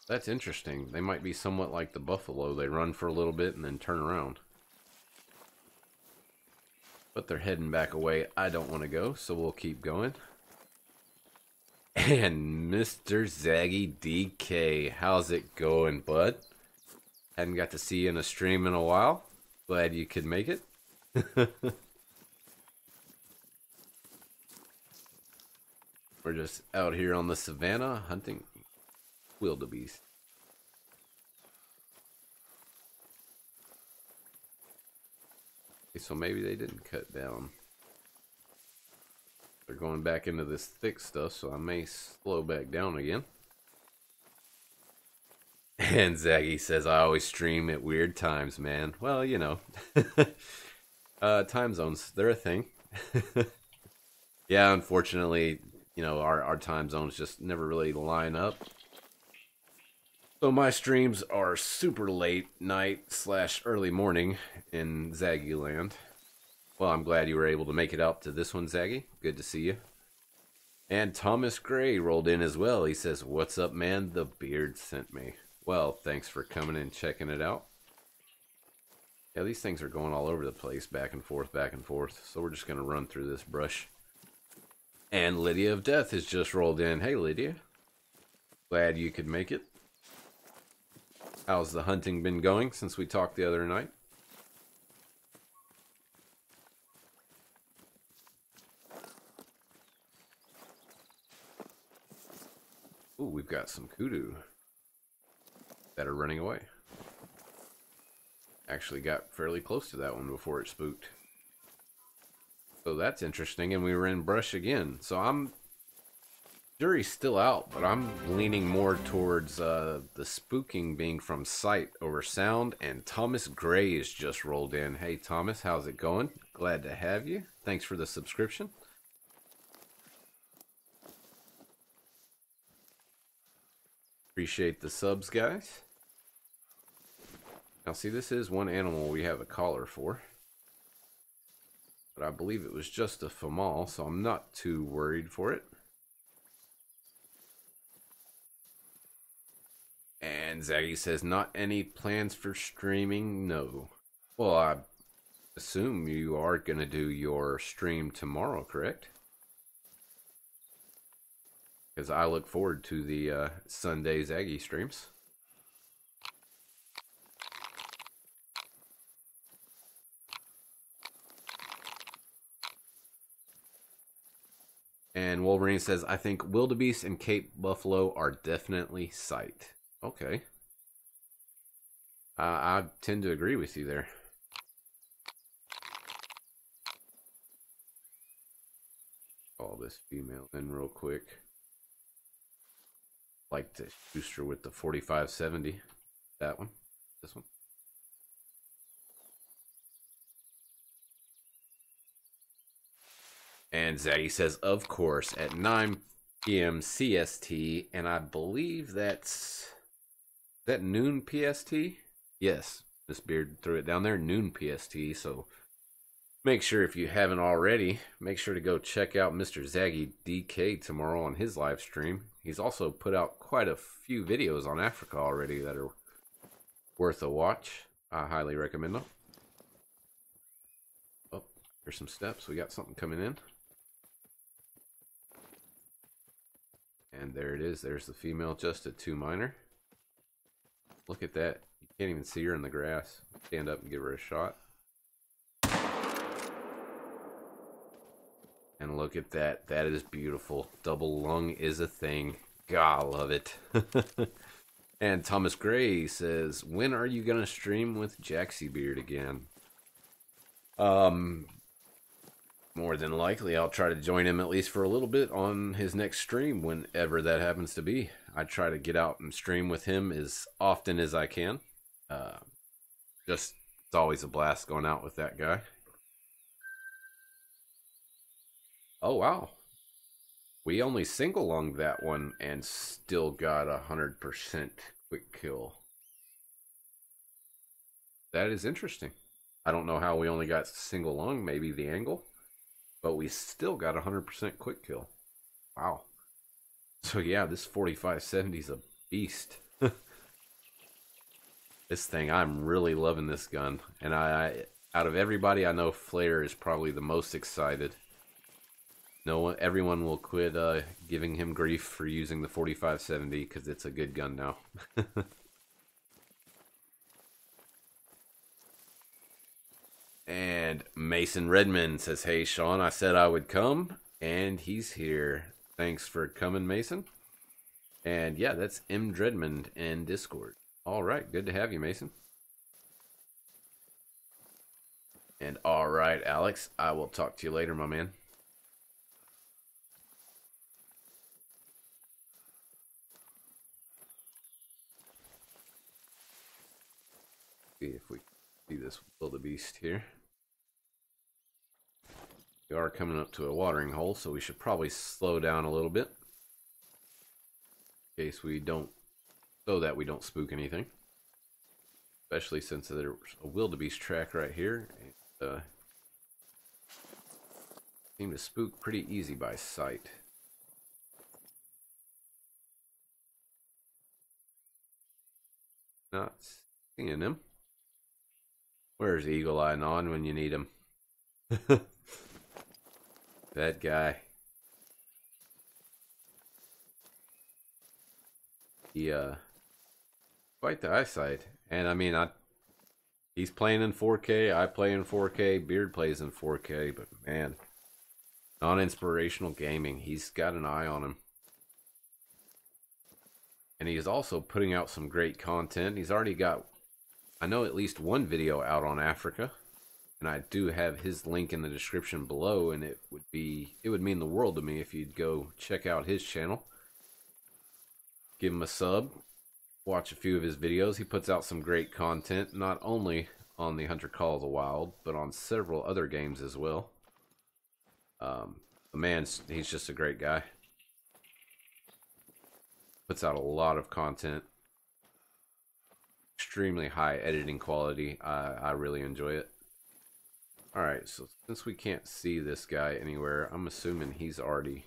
That's interesting. They might be somewhat like the buffalo. They run for a little bit and then turn around. But they're heading back away. I don't want to go, so we'll keep going. And Mr. ZaggiDK, how's it going, bud? Hadn't got to see you in a stream in a while. Glad you could make it. We're just out here on the savannah hunting wildebeest. Okay, so maybe they didn't cut down. They're going back into this thick stuff, so I may slow back down again. And Zaggy says, I always stream at weird times, man. Well, you know. Time zones, they're a thing. Yeah, unfortunately, you know, our time zones just never really line up. So my streams are super late night / early morning in Zaggy land. Well, I'm glad you were able to make it out to this one, Zaggy. Good to see you. And Thomas Gray rolled in as well. He says, what's up, man? The beard sent me. Well, thanks for coming and checking it out. Yeah, these things are going all over the place, back and forth, back and forth. So we're just going to run through this brush. And Lydia of Death has just rolled in. Hey, Lydia. Glad you could make it. How's the hunting been going since we talked the other night? Ooh, we've got some kudu that are running away. Actually got fairly close to that one before it spooked. So that's interesting, and we were in brush again. So jury's still out, but I'm leaning more towards the spooking being from sight over sound. And Thomas Gray has just rolled in. Hey Thomas, how's it going? Glad to have you. Thanks for the subscription. Appreciate the subs, guys. Now, see, this is one animal we have a collar for. But I believe it was just a famal, so I'm not too worried for it. And Zaggy says, not any plans for streaming? No. Well, I assume you are going to do your stream tomorrow, correct? Because I look forward to the Sunday Zaggy streams. And Wolverine says, I think wildebeest and Cape Buffalo are definitely sight. Okay. I tend to agree with you there. Call this female in real quick. Like to booster with the 4570. That one. This one. And Zaggy says, of course, at 9 p.m. CST, and I believe that's... Is that noon PST? Yes, Miss Beard threw it down there, noon PST, so make sure if you haven't already, make sure to go check out Mr. ZaggiDK tomorrow on his live stream. He's also put out quite a few videos on Africa already that are worth a watch. I highly recommend them. Oh, here's some steps. We got something coming in. And there it is. There's the female, just a 2 minor. Look at that. You can't even see her in the grass. Stand up and give her a shot. And look at that. That is beautiful. Double lung is a thing. God, I love it. And Thomas Gray says, when are you going to stream with Jaxie Beard again? More than likely, I'll try to join him at least for a little bit on his next stream, whenever that happens to be. I try to get out and stream with him as often as I can. It's always a blast going out with that guy. Oh, wow. We only single-lunged that one and still got 100% quick kill. That is interesting. I don't know how we only got single-lung, maybe the angle. But we still got 100% quick kill. Wow. So yeah, this 4570 is a beast. This thing, I'm really loving this gun. And I out of everybody, I know Flair is probably the most excited. No one, everyone will quit giving him grief for using the 4570 because it's a good gun now. And Mason Redmond says, hey, Sean, I said I would come, and he's here. Thanks for coming, Mason. And yeah, that's M. Dredmond in Discord. All right, good to have you, Mason. And all right, Alex, I will talk to you later, my man. See if we see this wildebeest here. We are coming up to a watering hole, so we should probably slow down a little bit. In case we don't, so that we don't spook anything. Especially since there's a wildebeest track right here. And, seem to spook pretty easy by sight. Not seeing him. Where's Eagle Eye Non when you need him? That guy. He, quite the eyesight. And I mean, he's playing in 4K, I play in 4K, Beard plays in 4K, but man, non-inspirational gaming, he's got an eye on him. And he's also putting out some great content. He's already got, I know, at least one video out on Africa. And I do have his link in the description below, and it would mean the world to me if you'd go check out his channel. Give him a sub, watch a few of his videos. He puts out some great content, not only on the Hunter Call of the Wild, but on several other games as well. The man, he's just a great guy. Puts out a lot of content. Extremely high editing quality. I really enjoy it. Alright, so since we can't see this guy anywhere, I'm assuming he's already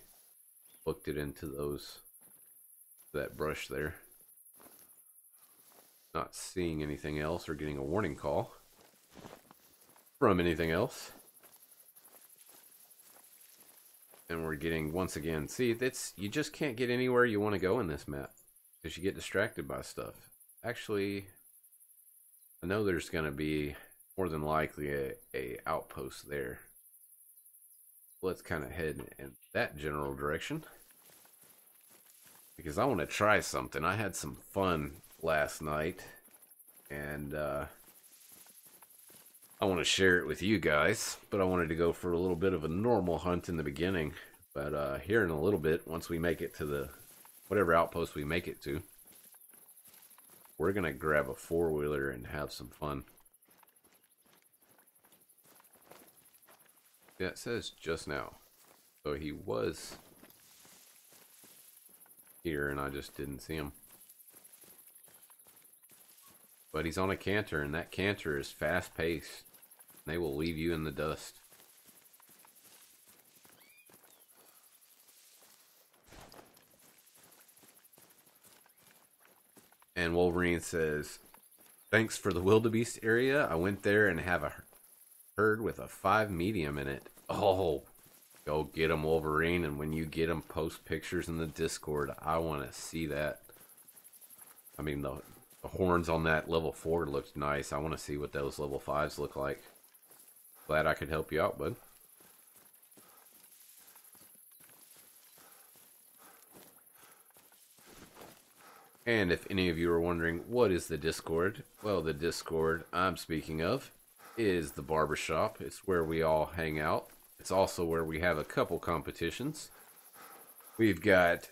booked it into that brush there. Not seeing anything else or getting a warning call from anything else. And we're getting, once again, see, you just can't get anywhere you want to go in this map because you get distracted by stuff. Actually, I know there's going to be more than likely a outpost there. Let's kind of head in that general direction because I want to try something. I had some fun last night, and I want to share it with you guys, but I wanted to go for a little bit of a normal hunt in the beginning. But here in a little bit, once we make it to the whatever outpost we make it to, we're gonna grab a four-wheeler and have some fun. Yeah, it says just now, so he was here and I just didn't see him. But he's on a canter, and that canter is fast-paced. They will leave you in the dust. And Wolverine says, thanks for the wildebeest area. I went there and have a herd with a 5 medium in it. Oh, go get him, Wolverine. And when you get him, post pictures in the Discord. I want to see that. I mean, the horns on that level 4 looked nice. I want to see what those level 5s look like. Glad I could help you out, bud. And if any of you are wondering, what is the Discord? Well, the Discord I'm speaking of is the barbershop. It's where we all hang out. It's also where we have a couple competitions. We've got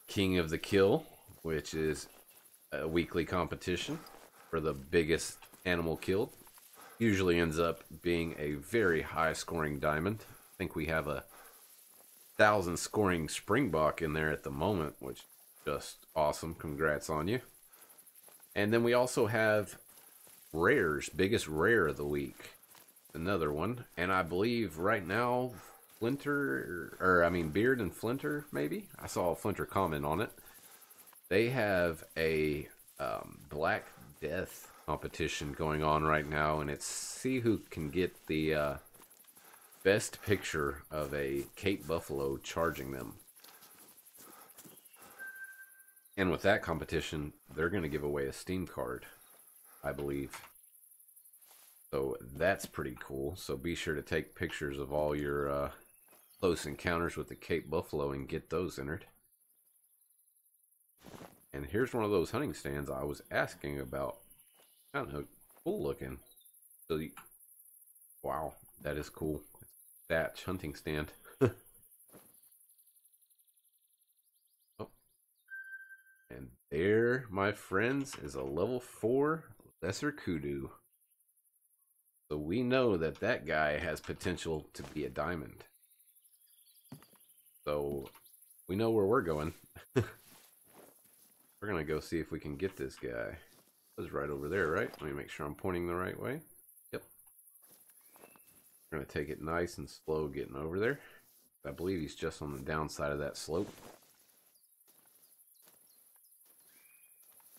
King of the Kill, which is a weekly competition for the biggest animal killed. Usually ends up being a very high scoring diamond. I think we have a 1,000 scoring springbok in there at the moment, which is just awesome. Congrats on you. And then we also have rares, biggest rare of the week, another one. And I believe right now Flinter, Beard and Flinter, maybe I saw a Flinter comment on it. They have a Black Death competition going on right now, and it's see who can get the best picture of a Cape Buffalo charging them. And with that competition, they're going to give away a Steam card, I believe. So that's pretty cool. So be sure to take pictures of all your close encounters with the Cape Buffalo and get those entered. And here's one of those hunting stands I was asking about. I don't know, cool looking. So, wow, that is cool. It's a thatch hunting stand. Oh. And there, my friends, is a level 4 Lesser Kudu. So we know that that guy has potential to be a diamond. So we know where we're going. We're going to go see if we can get this guy. It was right over there, right? Let me make sure I'm pointing the right way. Yep. We're going to take it nice and slow getting over there. I believe he's just on the downside of that slope.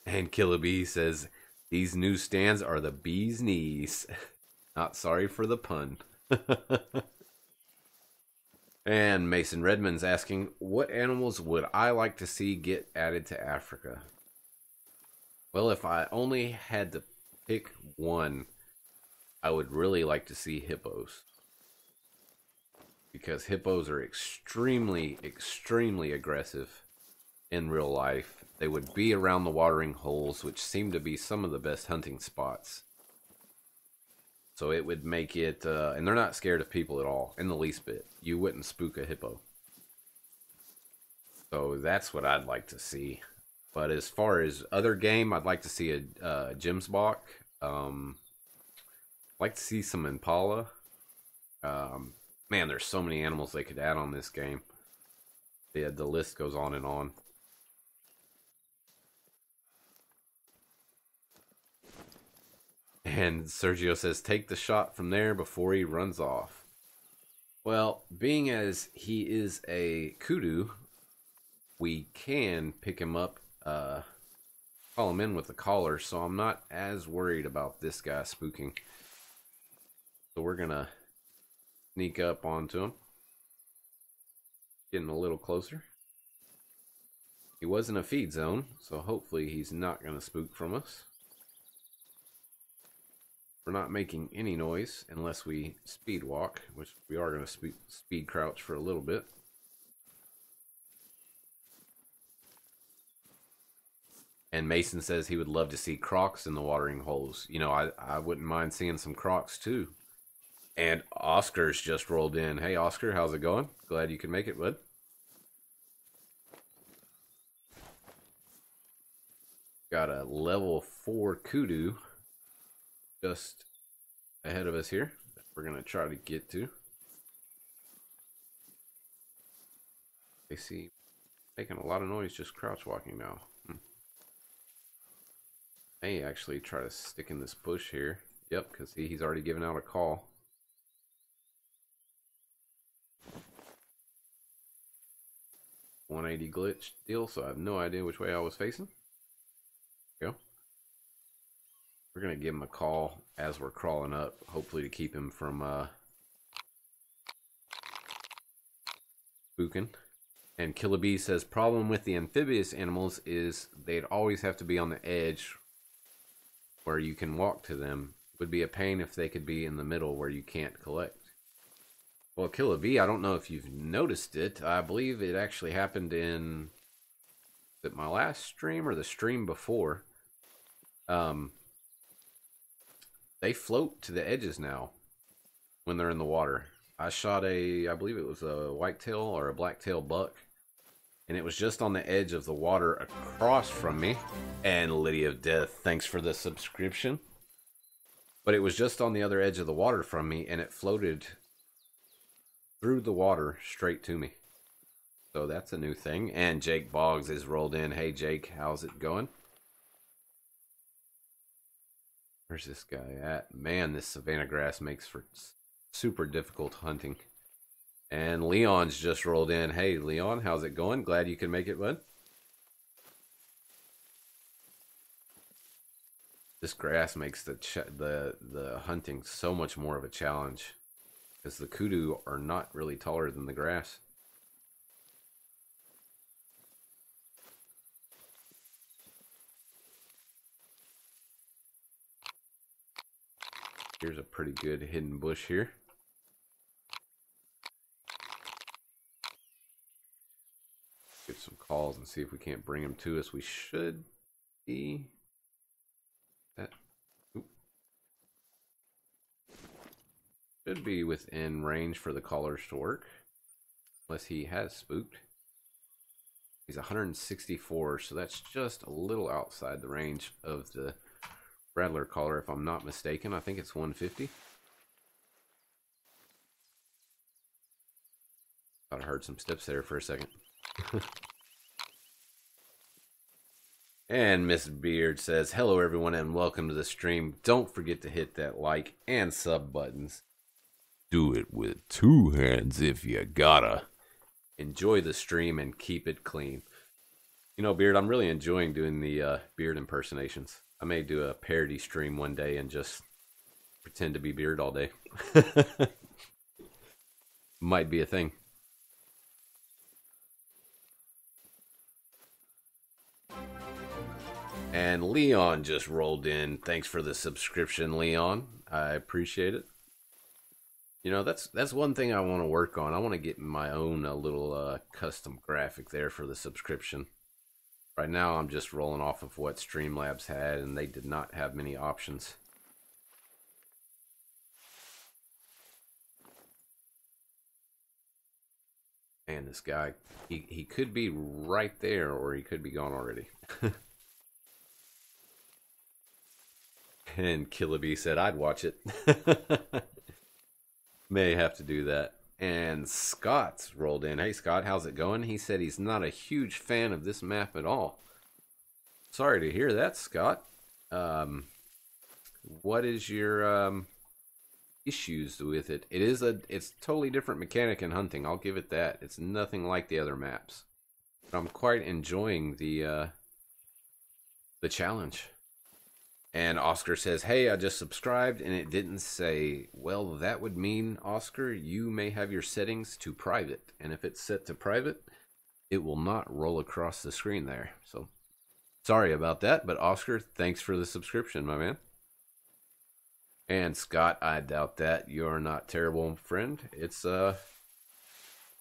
And Killer Bee says, these new stands are the bee's knees. Not sorry for the pun. And Mason Redmond's asking, what animals would I like to see get added to Africa? Well, if I only had to pick one, I would really like to see hippos. Because hippos are extremely, extremely aggressive in real life. They would be around the watering holes, which seem to be some of the best hunting spots. So it would make it, and they're not scared of people at all, in the least bit. You wouldn't spook a hippo. So that's what I'd like to see. But as far as other game, I'd like to see a Gemsbok. Like to see some Impala. Man, there's so many animals they could add on this game. Yeah, the list goes on and on. And Sergio says, take the shot from there before he runs off. Well, being as he is a kudu, we can pick him up, call him in with the collar, so I'm not as worried about this guy spooking. So we're gonna sneak up onto him. Getting a little closer. He was in a feed zone, so hopefully he's not gonna spook from us. We're not making any noise unless we speed walk, which we are going to speed crouch for a little bit. And Mason says he would love to see crocs in the watering holes. You know, I wouldn't mind seeing some crocs too. And Oscar's just rolled in. Hey Oscar, how's it going? Glad you could make it, bud. Got a level 4 kudu just ahead of us here that we're going to try to get to. They see making a lot of noise just crouch walking now. May actually try to stick in this bush here. Yep, because he's already given out a call. .180 glitch deal, so I have no idea which way I was facing. Go. We're going to give him a call as we're crawling up, hopefully to keep him from spooking. And Killer B says, problem with the amphibious animals is they'd always have to be on the edge where you can walk to them. Would be a pain if they could be in the middle where you can't collect. Well, Killer B, I don't know if you've noticed it. I believe it actually happened in my last stream or the stream before. They float to the edges now when they're in the water. I shot I believe it was a whitetail or a blacktail buck, and it was just on the edge of the water across from me. And Lydia of Death, thanks for the subscription. But it was just on the other edge of the water from me, and it floated through the water straight to me. So that's a new thing. And Jake Boggs is rolled in. Hey Jake, how's it going? Where's this guy at? Man, this savanna grass makes for super difficult hunting. And Leon's just rolled in. Hey Leon, how's it going? Glad you can make it, bud. This grass makes the hunting so much more of a challenge, because the kudu are not really taller than the grass. Here's a pretty good hidden bush here. Get some calls and see if we can't bring them to us. We should be that. Should be within range for the callers to work, unless he has spooked. He's 164, so that's just a little outside the range of the Rattler collar, if I'm not mistaken. I think it's 150. Thought I heard some steps there for a second. And Miss Beard says, hello everyone and welcome to the stream. Don't forget to hit that like and sub buttons. Do it with 2 hands if you gotta. Enjoy the stream and keep it clean. You know, Beard, I'm really enjoying doing the Beard impersonations. I may do a parody stream one day and just pretend to be Beard all day. Might be a thing. And Leon just rolled in. Thanks for the subscription, Leon. I appreciate it. You know, that's one thing I want to work on. I want to get my own little custom graphic there for the subscription. Right now, I'm just rolling off of what Streamlabs had, and they did not have many options. And this guy, he could be right there, or he could be gone already. And Killaby said, I'd watch it. May have to do that. And Scott's rolled in. Hey, Scott, how's it going? He said he's not a huge fan of this map at all. Sorry to hear that, Scott. What is your issues with it? It's totally different mechanic in hunting. I'll give it that. It's nothing like the other maps. But I'm quite enjoying the challenge. And Oscar says, "Hey, I just subscribed and it didn't say." Well, that would mean, Oscar, you may have your settings to private. And if it's set to private, it will not roll across the screen there. So, sorry about that. But Oscar, thanks for the subscription, my man. And Scott, I doubt that. You're not terrible, friend. It's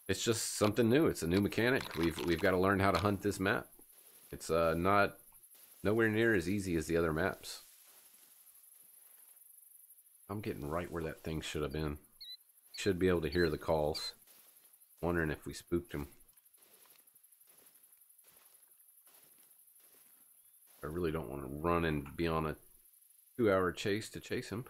just something new. It's a new mechanic. We've got to learn how to hunt this map. It's not nowhere near as easy as the other maps. I'm getting right where that thing should have been. Should be able to hear the calls. Wondering if we spooked him. I really don't want to run and be on a 2-hour chase to chase him.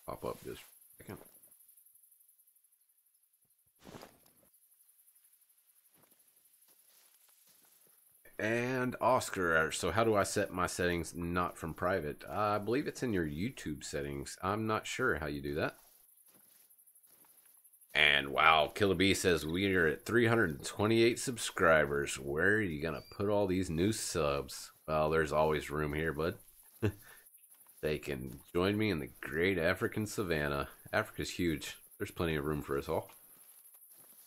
Pop up just a second. And Oscar, so how do I set my settings not from private? I believe it's in your YouTube settings. I'm not sure how you do that. And wow, Killer B says we are at 328 subscribers. Where are you gonna put all these new subs? Well, there's always room here, bud. They can join me in the great African savannah. Africa's huge. There's plenty of room for us all.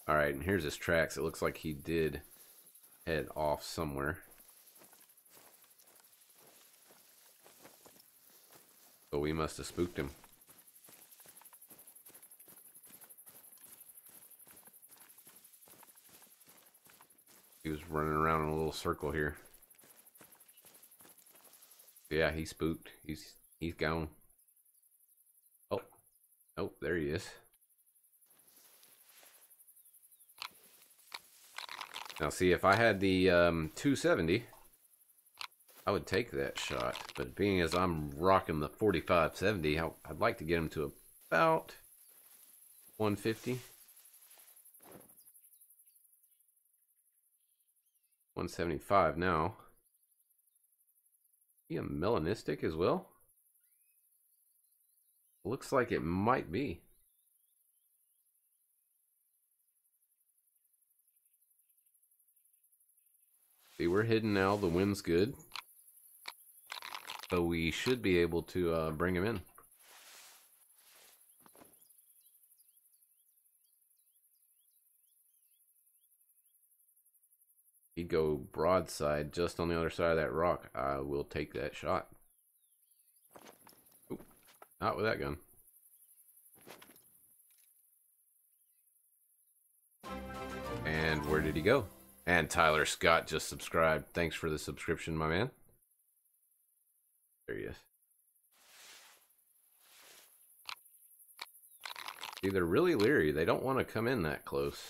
Alright, and here's his tracks. It looks like he did head off somewhere. So we must have spooked him. He was running around in a little circle here. Yeah, he spooked. He's gone. Oh. Oh, there he is. Now see, if I had the 270, I would take that shot. But being as I'm rocking the 4570, I'd like to get him to about 150. 175 now. Is he a melanistic as well? Looks like it might be. See, we're hidden now. The wind's good. So we should be able to bring him in. He'd go broadside just on the other side of that rock. I will take that shot. Oop, not with that gun. And where did he go? And Tyler Scott just subscribed. Thanks for the subscription, my man. There he is. See, they're really leery. They don't want to come in that close.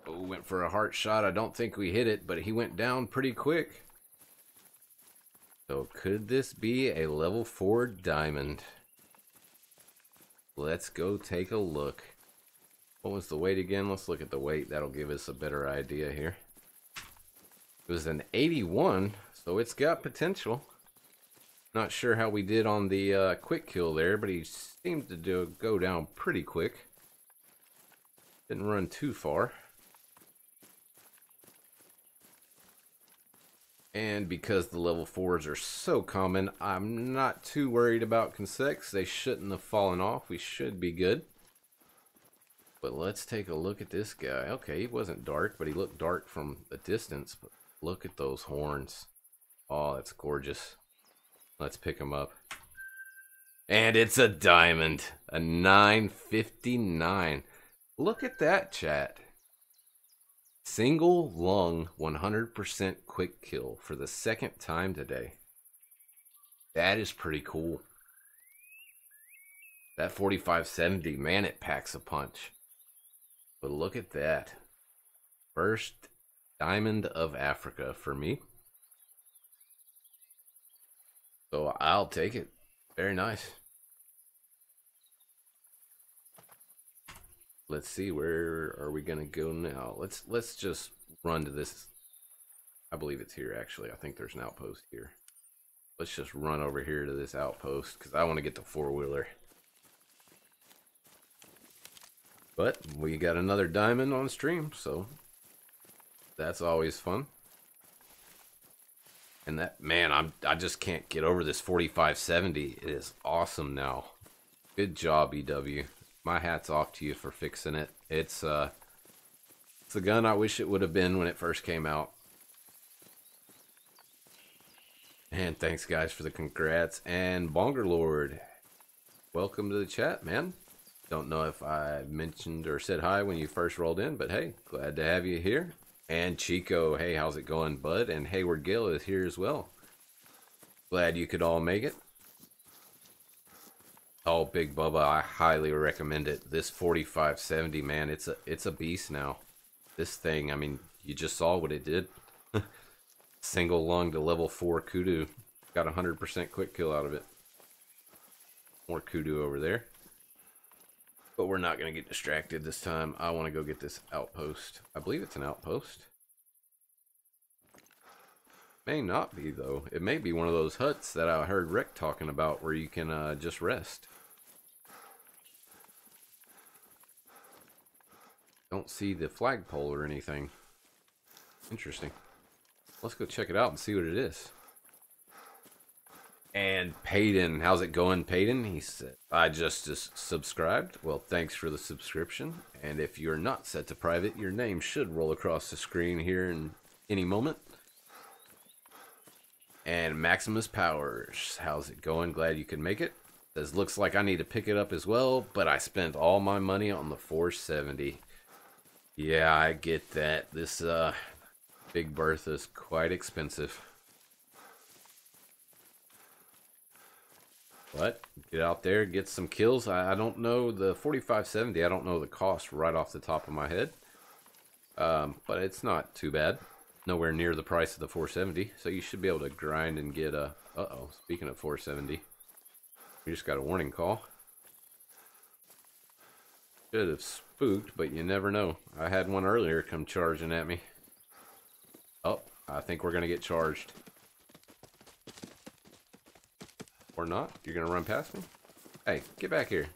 Oh, went for a heart shot. I don't think we hit it, but he went down pretty quick. So could this be a level 4 diamond? Let's go take a look. What was the weight again? Let's look at the weight. That'll give us a better idea here. It was an 81, so it's got potential. Not sure how we did on the quick kill there, but he seemed to go down pretty quick. Didn't run too far. And because the level 4s are so common, I'm not too worried about consects. They shouldn't have fallen off. We should be good. But let's take a look at this guy. Okay, he wasn't dark, but he looked dark from a distance. But look at those horns. Oh, that's gorgeous. Let's pick him up. And it's a diamond. A 959. Look at that, chat. Single lung 100% quick kill for the second time today. That is pretty cool. That 4570, man, it packs a punch. But look at that. First diamond of Africa for me. So I'll take it. Very nice. Let's see, where are we gonna go now? Let's just run to this. I believe it's here actually. I think there's an outpost here. Let's just run over here to this outpost because I want to get the 4-wheeler. But we got another diamond on stream, so that's always fun. And that, man, I just can't get over this 4570. It is awesome now. Good job, EW. My hat's off to you for fixing it. It's the gun I wish it would have been when it first came out. And thanks, guys, for the congrats. And Bongerlord, welcome to the chat, man. Don't know if I mentioned or said hi when you first rolled in, but hey, glad to have you here. And Chico, hey, how's it going, bud? And Hayward Gill is here as well. Glad you could all make it. Oh, Big Bubba, I highly recommend it. This 4570, man, it's a beast now. This thing, I mean, you just saw what it did. Single lung to level 4 kudu. Got 100% quick kill out of it. More kudu over there. But we're not going to get distracted this time. I want to go get this outpost. I believe it's an outpost. May not be, though. It may be one of those huts that I heard Rekt talking about where you can just rest. Don't see the flagpole or anything. Interesting. Let's go check it out and see what it is. And Payton, how's it going, Payton? He said, I just subscribed. Well, thanks for the subscription. And if you're not set to private, your name should roll across the screen here in any moment. And Maximus Powers, how's it going? Glad you could make it. Says, looks like I need to pick it up as well, but I spent all my money on the 470. Yeah, I get that. This Big Bertha is quite expensive. But get out there, get some kills. I don't know the 4570. I don't know the cost right off the top of my head. But it's not too bad. Nowhere near the price of the 470. So you should be able to grind and get a... Uh-oh, speaking of 470. We just got a warning call. Should have spooked, but you never know. I had one earlier come charging at me. Oh, I think we're going to get charged. Or not? You're going to run past me? Hey, get back here.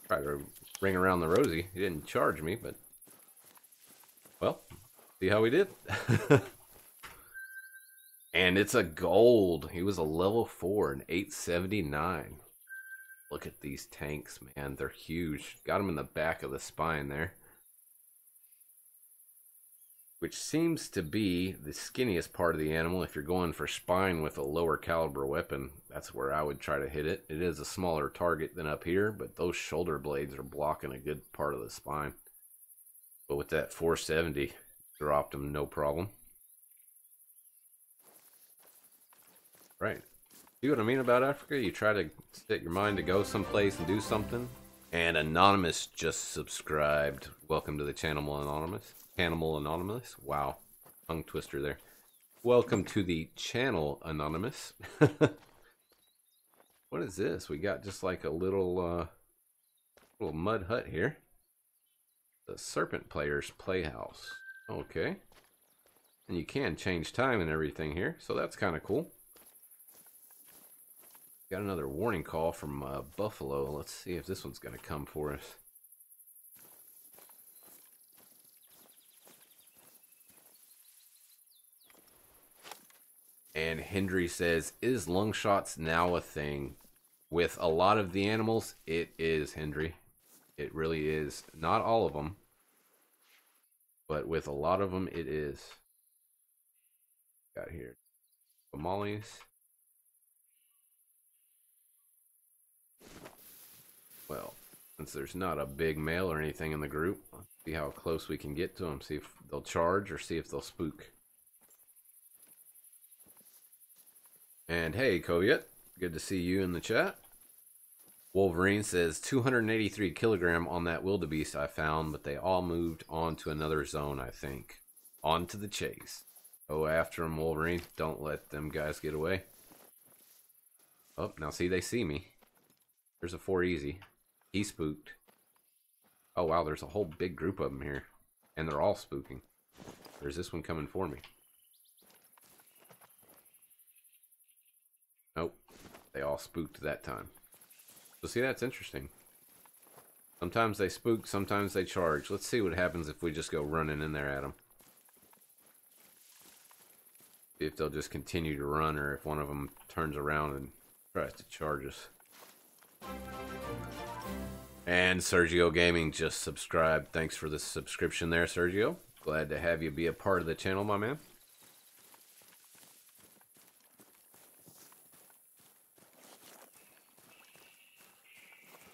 Tried to ring around the rosy. He didn't charge me, but... Well, see how we did? And it's a gold. He was a level 4 and 879. Look at these tanks, man. They're huge. Got him in the back of the spine there. Which seems to be the skinniest part of the animal. If you're going for spine with a lower caliber weapon, that's where I would try to hit it. It is a smaller target than up here, but those shoulder blades are blocking a good part of the spine. But with that 470, dropped him no problem. Right. See what I mean about Africa? You try to set your mind to go someplace and do something. And Anonymous just subscribed. Welcome to the channel, Anonymous. Animal Anonymous. Wow. Tongue twister there. Welcome to the channel, Anonymous. What is this? We got just like a little mud hut here. The Serpent Player's Playhouse. Okay. And you can change time and everything here, so that's kind of cool. Got another warning call from Buffalo. Let's see if this one's going to come for us. And Hendry says, is lung shots now a thing? With a lot of the animals, it is, Hendry. It really is. Not all of them. But with a lot of them, it is. Got here. Tamales. Well, since there's not a big male or anything in the group, let's see how close we can get to them. See if they'll charge or see if they'll spook. And hey, Koyet, good to see you in the chat. Wolverine says 283 kilogram on that wildebeest I found, but they all moved on to another zone, I think. On to the chase. Go after him, Wolverine. Don't let them guys get away. Oh, now see, they see me. There's a 4 easy. He spooked. Oh, wow, there's a whole big group of them here. And they're all spooking. There's this one coming for me. Nope. They all spooked that time. So see, that's interesting. Sometimes they spook, sometimes they charge. Let's see what happens if we just go running in there at them. See if they'll just continue to run, or if one of them turns around and tries to charge us. And Sergio Gaming just subscribed. Thanks for the subscription there, Sergio. Glad to have you be a part of the channel, my man.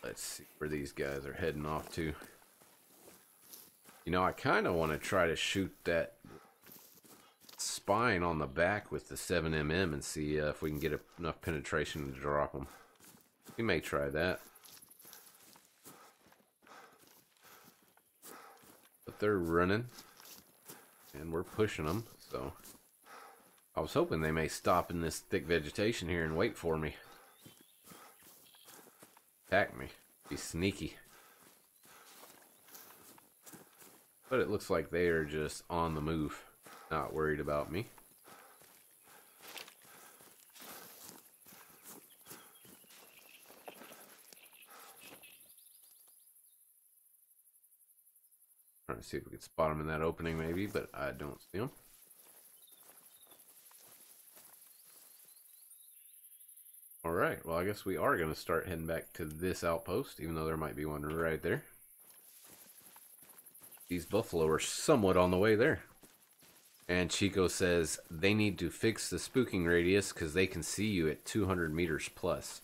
Let's see where these guys are heading off to. You know, I kind of want to try to shoot that spine on the back with the 7mm and see if we can get enough penetration to drop them. We may try that. But they're running, and we're pushing them, so I was hoping they may stop in this thick vegetation here and wait for me. Attack me. Be sneaky. But it looks like they are just on the move. Not worried about me. Trying to see if we can spot them in that opening maybe, but I don't see them. Alright, well I guess we are going to start heading back to this outpost, even though there might be one right there. These buffalo are somewhat on the way there. And Chico says they need to fix the spooking radius because they can see you at 200 meters plus.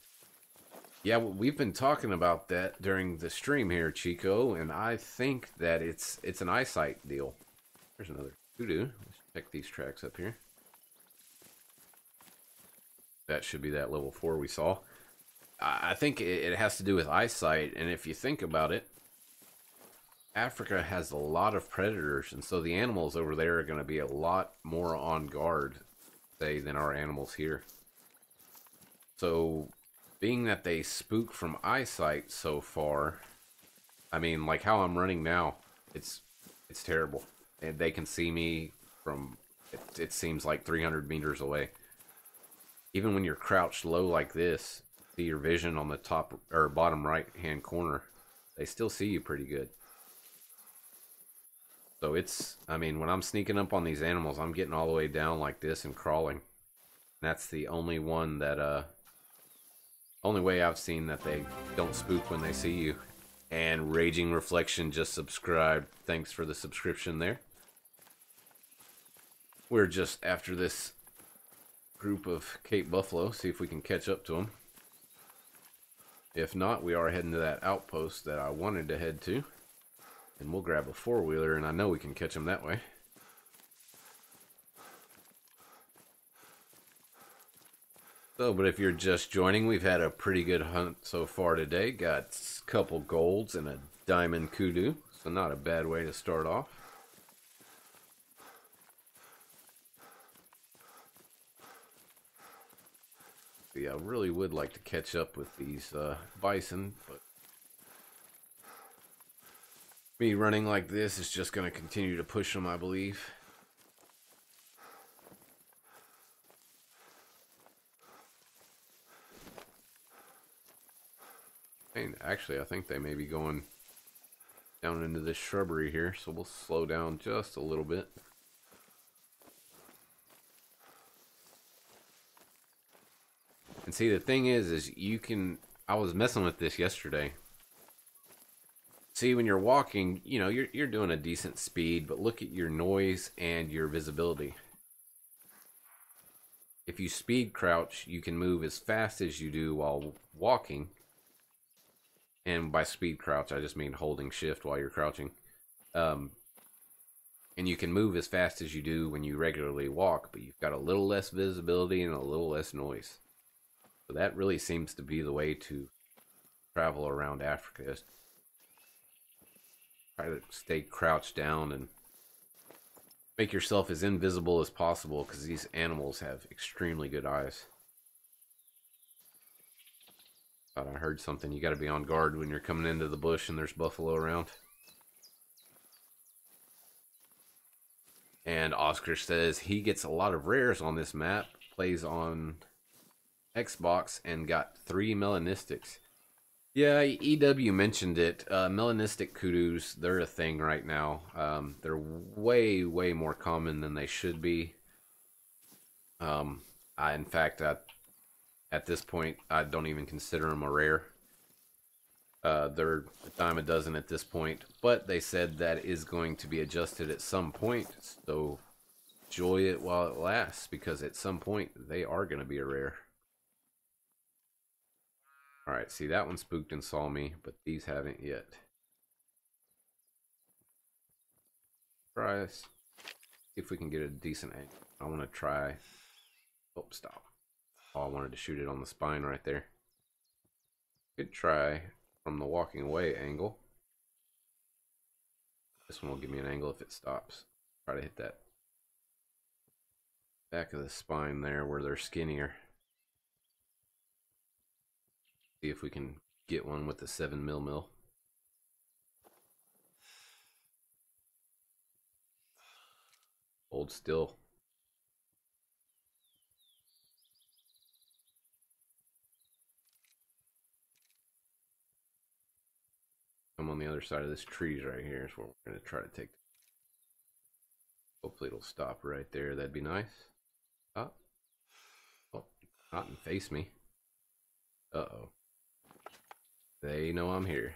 Yeah, we've been talking about that during the stream here, Chico, and I think that it's an eyesight deal. There's another hoodoo. Let's check these tracks up here. That should be that level 4 we saw. I think it has to do with eyesight, and if you think about it, Africa has a lot of predators, and so the animals over there are going to be a lot more on guard, say, than our animals here. So, being that they spook from eyesight so far, I mean, like how I'm running now, it's terrible. And they can see me from, it seems like 300 meters away. Even when you're crouched low like this, see your vision on the top or bottom right hand corner, they still see you pretty good. So it's, I mean, when I'm sneaking up on these animals, I'm getting all the way down like this and crawling. That's the only one that, only way I've seen that they don't spook when they see you. And Raging Reflection just subscribed. Thanks for the subscription there. We're just after this group of Cape Buffalo, see if we can catch up to them. If not, we are heading to that outpost that I wanted to head to. And we'll grab a 4-wheeler, and I know we can catch them that way. So, but if you're just joining, we've had a pretty good hunt so far today. Got a couple golds and a diamond kudu, so not a bad way to start off. Yeah, I really would like to catch up with these bison, but me running like this is just going to continue to push them, I believe. And actually, I think they may be going down into this shrubbery here, so we'll slow down just a little bit. And see, the thing is you can, I was messing with this yesterday. See, when you're walking, you know, you're doing a decent speed, but look at your noise and your visibility. If you speed crouch, you can move as fast as you do while walking. And by speed crouch, I just mean holding shift while you're crouching. And you can move as fast as you do when you regularly walk, but you've got a little less visibility and a little less noise. So that really seems to be the way to travel around Africa is try to stay crouched down and make yourself as invisible as possible, because these animals have extremely good eyes. Thought I heard something. You got to be on guard when you're coming into the bush and there's buffalo around. And Oscar says he gets a lot of rares on this map, plays on Xbox, and got 3 melanistics. Yeah, EW mentioned it. Melanistic kudus, they're a thing right now. They're way, way more common than they should be. In fact, at this point, I don't even consider them a rare. They're a dime a dozen at this point, but they said that is going to be adjusted at some point, so enjoy it while it lasts, because at some point they are going to be a rare. Alright, see, that one spooked and saw me, but these haven't yet. Try, see if we can get a decent angle. I want to try. Oh, stop. Oh, I wanted to shoot it on the spine right there. Good try from the walking away angle. This one will give me an angle if it stops. Try to hit that back of the spine there where they're skinnier. See if we can get one with the 7mm. Hold still. Come on the other side of this trees right here is where we're going to try to take. Hopefully it'll stop right there. That'd be nice. Stop. Oh, not and face me. Uh-oh. They know I'm here.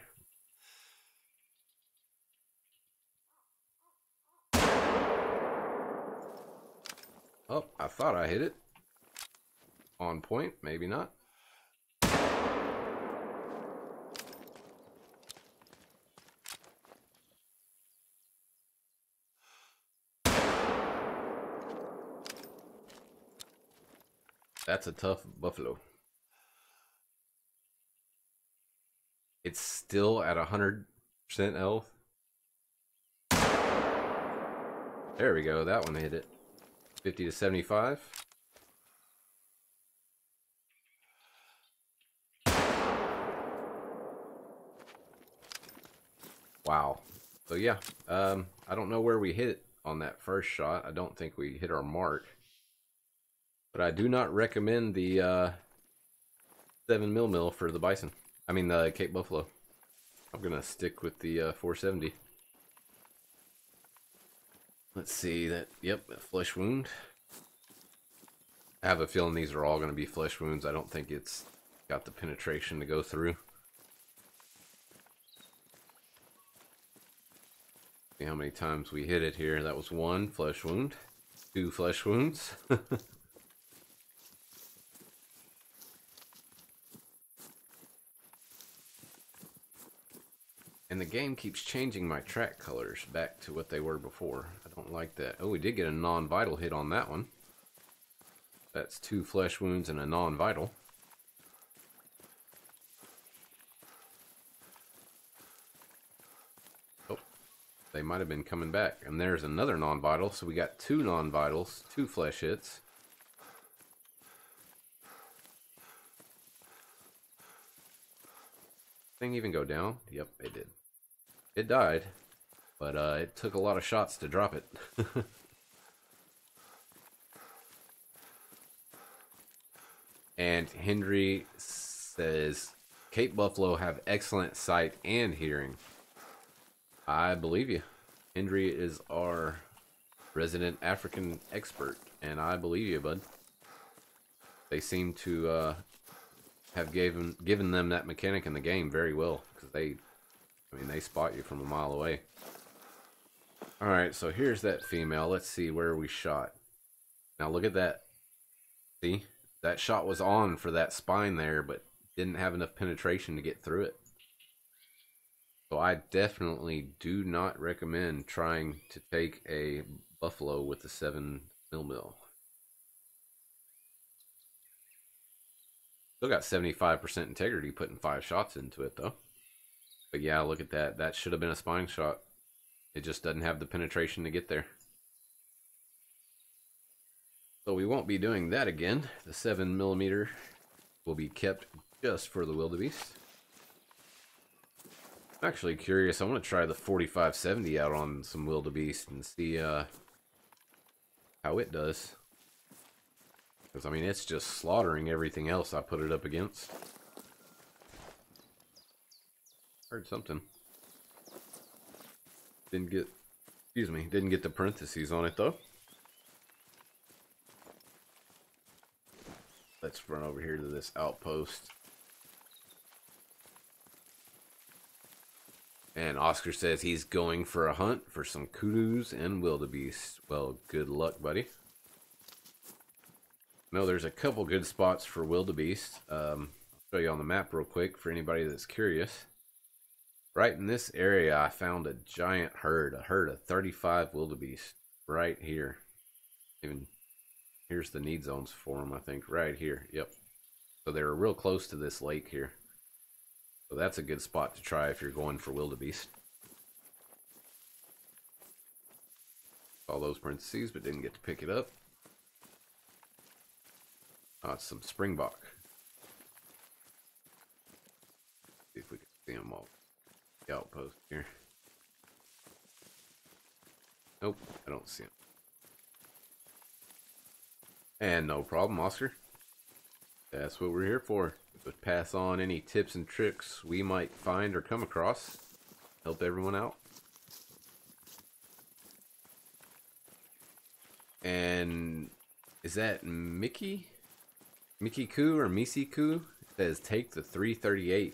Oh, I thought I hit it. On point, maybe not. That's a tough buffalo. It's still at 100% health. There we go. That one hit it. 50 to 75. Wow. So yeah, I don't know where we hit it on that first shot. I don't think we hit our mark. But I do not recommend the 7mm for the bison. I mean the Cape Buffalo. I'm gonna stick with the 470. Let's see that. Yep, a flesh wound. I have a feeling these are all going to be flesh wounds. I don't think it's got the penetration to go through. See how many times we hit it here. That was 1 flesh wound, 2 flesh wounds. And the game keeps changing my track colors back to what they were before. I don't like that. Oh, we did get a non-vital hit on that one. That's 2 flesh wounds and a non-vital. Oh, they might have been coming back. And there's another non-vital. So we got 2 non-vitals, 2 flesh hits. Thing even go down? Yep, it did. It died, but it took a lot of shots to drop it. And Henry says, Cape Buffalo have excellent sight and hearing. I believe you. Henry is our resident African expert, and I believe you, bud. They seem to have given them that mechanic in the game very well, because they spot you from a mile away. Alright, so here's that female. Let's see where we shot. Now look at that. See? That shot was on for that spine there, but didn't have enough penetration to get through it. So I definitely do not recommend trying to take a buffalo with the 7mm. Still got 75% integrity putting 5 shots into it, though. But yeah, look at that. That should have been a spine shot. It just doesn't have the penetration to get there. So we won't be doing that again. The 7mm will be kept just for the wildebeest. I'm actually curious. I want to try the 45-70 out on some wildebeest and see how it does. Because, I mean, it's just slaughtering everything else I put it up against. Heard something. Didn't get the parentheses on it, though. Let's run over here to this outpost. And Oscar says he's going for a hunt for some kudus and wildebeest. Well, good luck, buddy. No, there's a couple good spots for wildebeest. I'll show you on the map real quick for anybody that's curious. Right in this area, I found a giant herd. A herd of 35 wildebeest right here. Even here's the need zones for them, I think, right here. Yep. So they were real close to this lake here. So that's a good spot to try if you're going for wildebeest. All those parentheses, but didn't get to pick it up. Oh, it's some springbok. See if we can see them all. The outpost here. Nope, I don't see them. And no problem, Oscar. That's what we're here for. But pass on any tips and tricks we might find or come across. Help everyone out. And is that Mickey? Mickey Koo or Misi Koo? It says take the 338.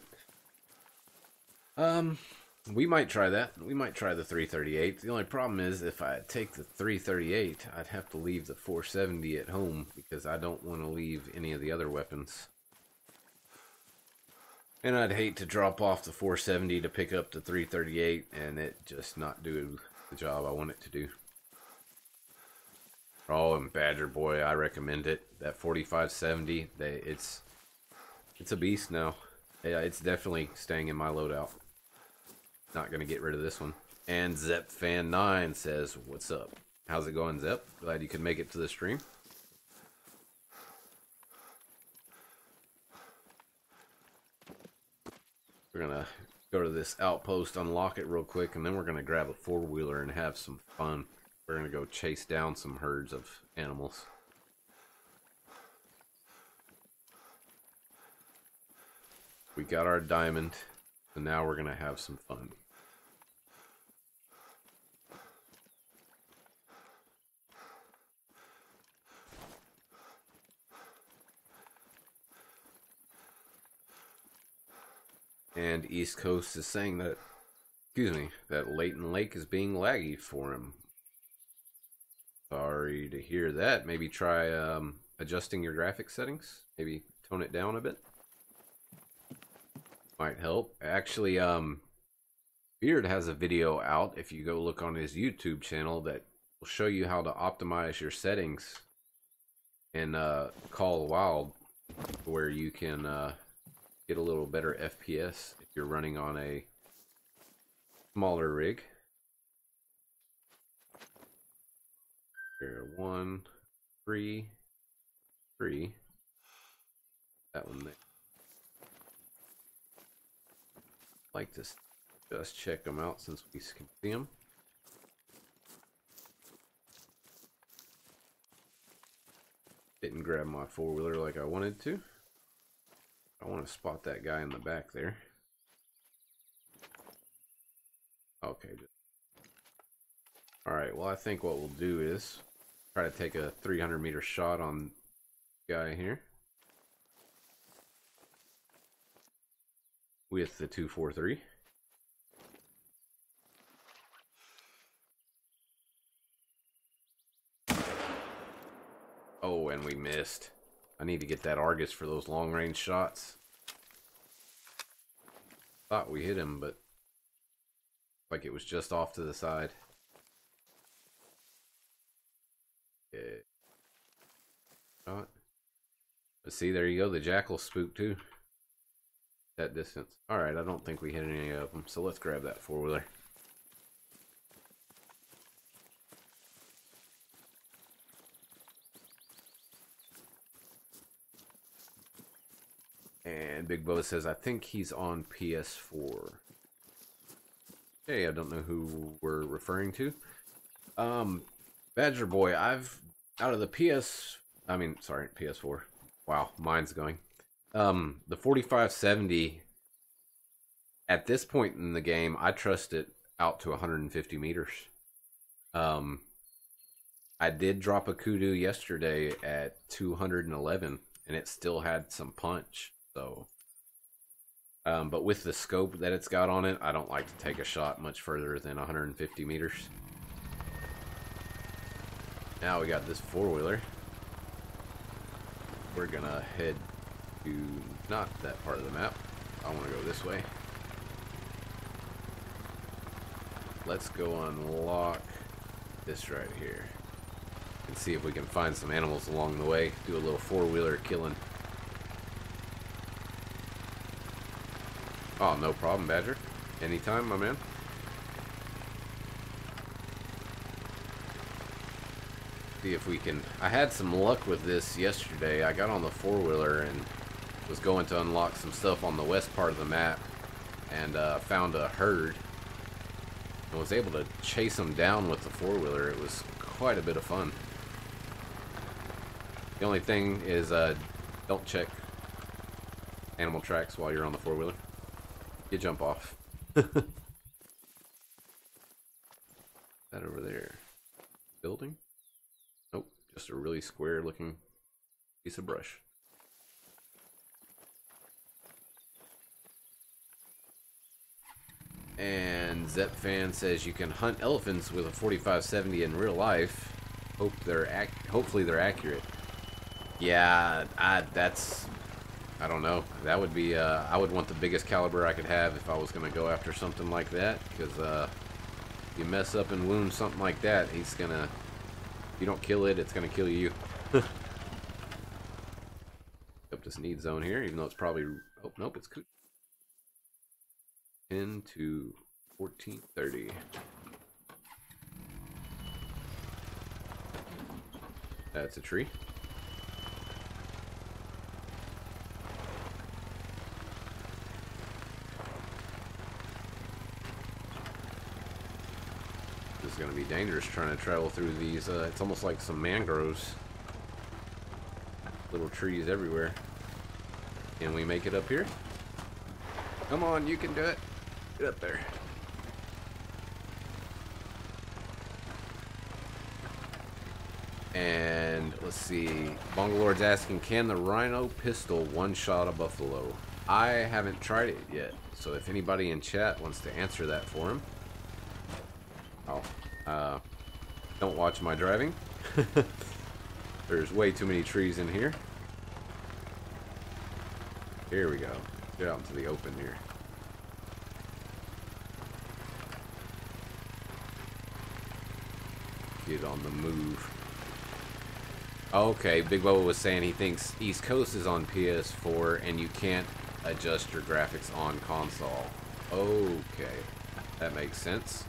We might try that. We might try the 338. The only problem is if I take the 338, I'd have to leave the 470 at home because I don't want to leave any of the other weapons. And I'd hate to drop off the 470 to pick up the 338 and it just not do the job I want it to do. Oh, and Badger Boy, I recommend it. That 4570, it's a beast now. Yeah, it's definitely staying in my loadout. Not gonna get rid of this one. And ZepFan9 says, "What's up? How's it going, Zep? Glad you could make it to the stream." We're gonna go to this outpost, unlock it real quick, and then we're gonna grab a four-wheeler and have some fun. We're gonna go chase down some herds of animals. We got our diamond, and now we're gonna have some fun. And East Coast is saying that, that Leighton Lake is being laggy for him. Sorry to hear that. Maybe try adjusting your graphics settings. Maybe tone it down a bit. Might help. Actually, Beard has a video out, if you go look on his YouTube channel, that will show you how to optimize your settings in Call Wild, where you can get a little better FPS if you're running on a smaller rig. Here, 1, 3, 3. That one there. Like to just check them out since we can see them. Didn't grab my four-wheeler like I wanted to. I want to spot that guy in the back there. Okay. Alright, well I think what we'll do is try to take a 300-meter shot on the guy here. With the 243. Oh, and we missed. I need to get that Argus for those long-range shots. Thought we hit him, but like it was just off to the side. Okay. Shot. See, there you go. The jackal spook too. That distance. Alright, I don't think we hit any of them, so let's grab that four-wheeler. And Big Bo says, I think he's on PS4. Hey, I don't know who we're referring to. Badger Boy, I've, out of the PS4. Wow, mine's going. The 4570, at this point in the game, I trust it out to 150 meters. I did drop a kudu yesterday at 211, and it still had some punch. So, but with the scope that it's got on it, I don't like to take a shot much further than 150 meters. Now we got this four-wheeler. We're gonna head to not that part of the map. I want to go this way. Let's go unlock this right here and see if we can find some animals along the way. Do a little four-wheeler killing. Oh, no problem, Badger. Anytime, my man. See if we can. I had some luck with this yesterday. I got on the four-wheeler and was going to unlock some stuff on the west part of the map, and found a herd and was able to chase them down with the four-wheeler. It was quite a bit of fun. The only thing is don't check animal tracks while you're on the four-wheeler. You jump off. That over there. Building? Nope, just a really square looking piece of brush. And Zepfan says you can hunt elephants with a 4570 in real life. Hopefully they're accurate. Yeah, I don't know. That would be, I would want the biggest caliber I could have if I was going to go after something like that. Because, you mess up and wound something like that, he's going to, if you don't kill it, it's going to kill you. Up this need zone here, even though it's probably, oh, nope, it's 10 to 1430. That's a tree. This is going to be dangerous trying to travel through these. It's almost like some mangroves. Little trees everywhere. Can we make it up here? Come on, you can do it. Get up there. And let's see. Bongalord's asking, can the Rhino pistol one-shot a buffalo? I haven't tried it yet, so if anybody in chat wants to answer that for him. Oh, don't watch my driving. There's way too many trees in here. Here we go. Get out into the open here. Get on the move. Okay, Big Bubba was saying he thinks East Coast is on PS4 and you can't adjust your graphics on console. Okay, that makes sense.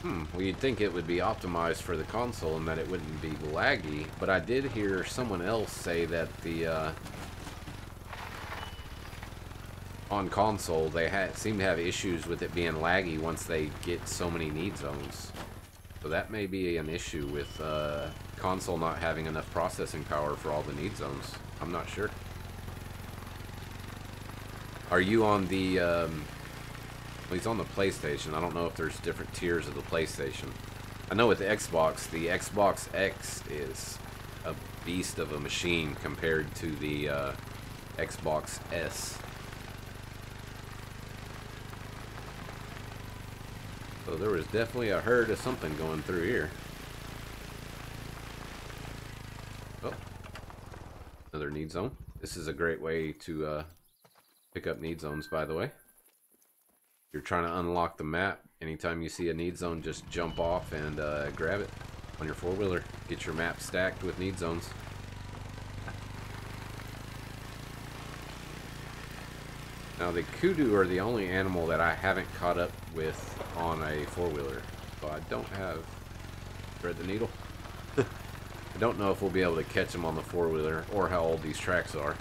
Well, you'd think it would be optimized for the console and that it wouldn't be laggy, but I did hear someone else say that the on console they seem to have issues with it being laggy once they get so many need zones. So that may be an issue with console not having enough processing power for all the need zones. I'm not sure. Are you on the well, he's on the PlayStation. I don't know if there's different tiers of the PlayStation. I know with the Xbox X is a beast of a machine compared to the Xbox S. So there was definitely a herd of something going through here. Oh, another need zone. This is a great way to pick up need zones, by the way. You're trying to unlock the map. Anytime you see a need zone, just jump off and grab it on your four-wheeler. Get your map stacked with need zones. Now the kudu are the only animal that I haven't caught up with on a four-wheeler. So I don't have thread the needle. I don't know if we'll be able to catch them on the four-wheeler or how old these tracks are.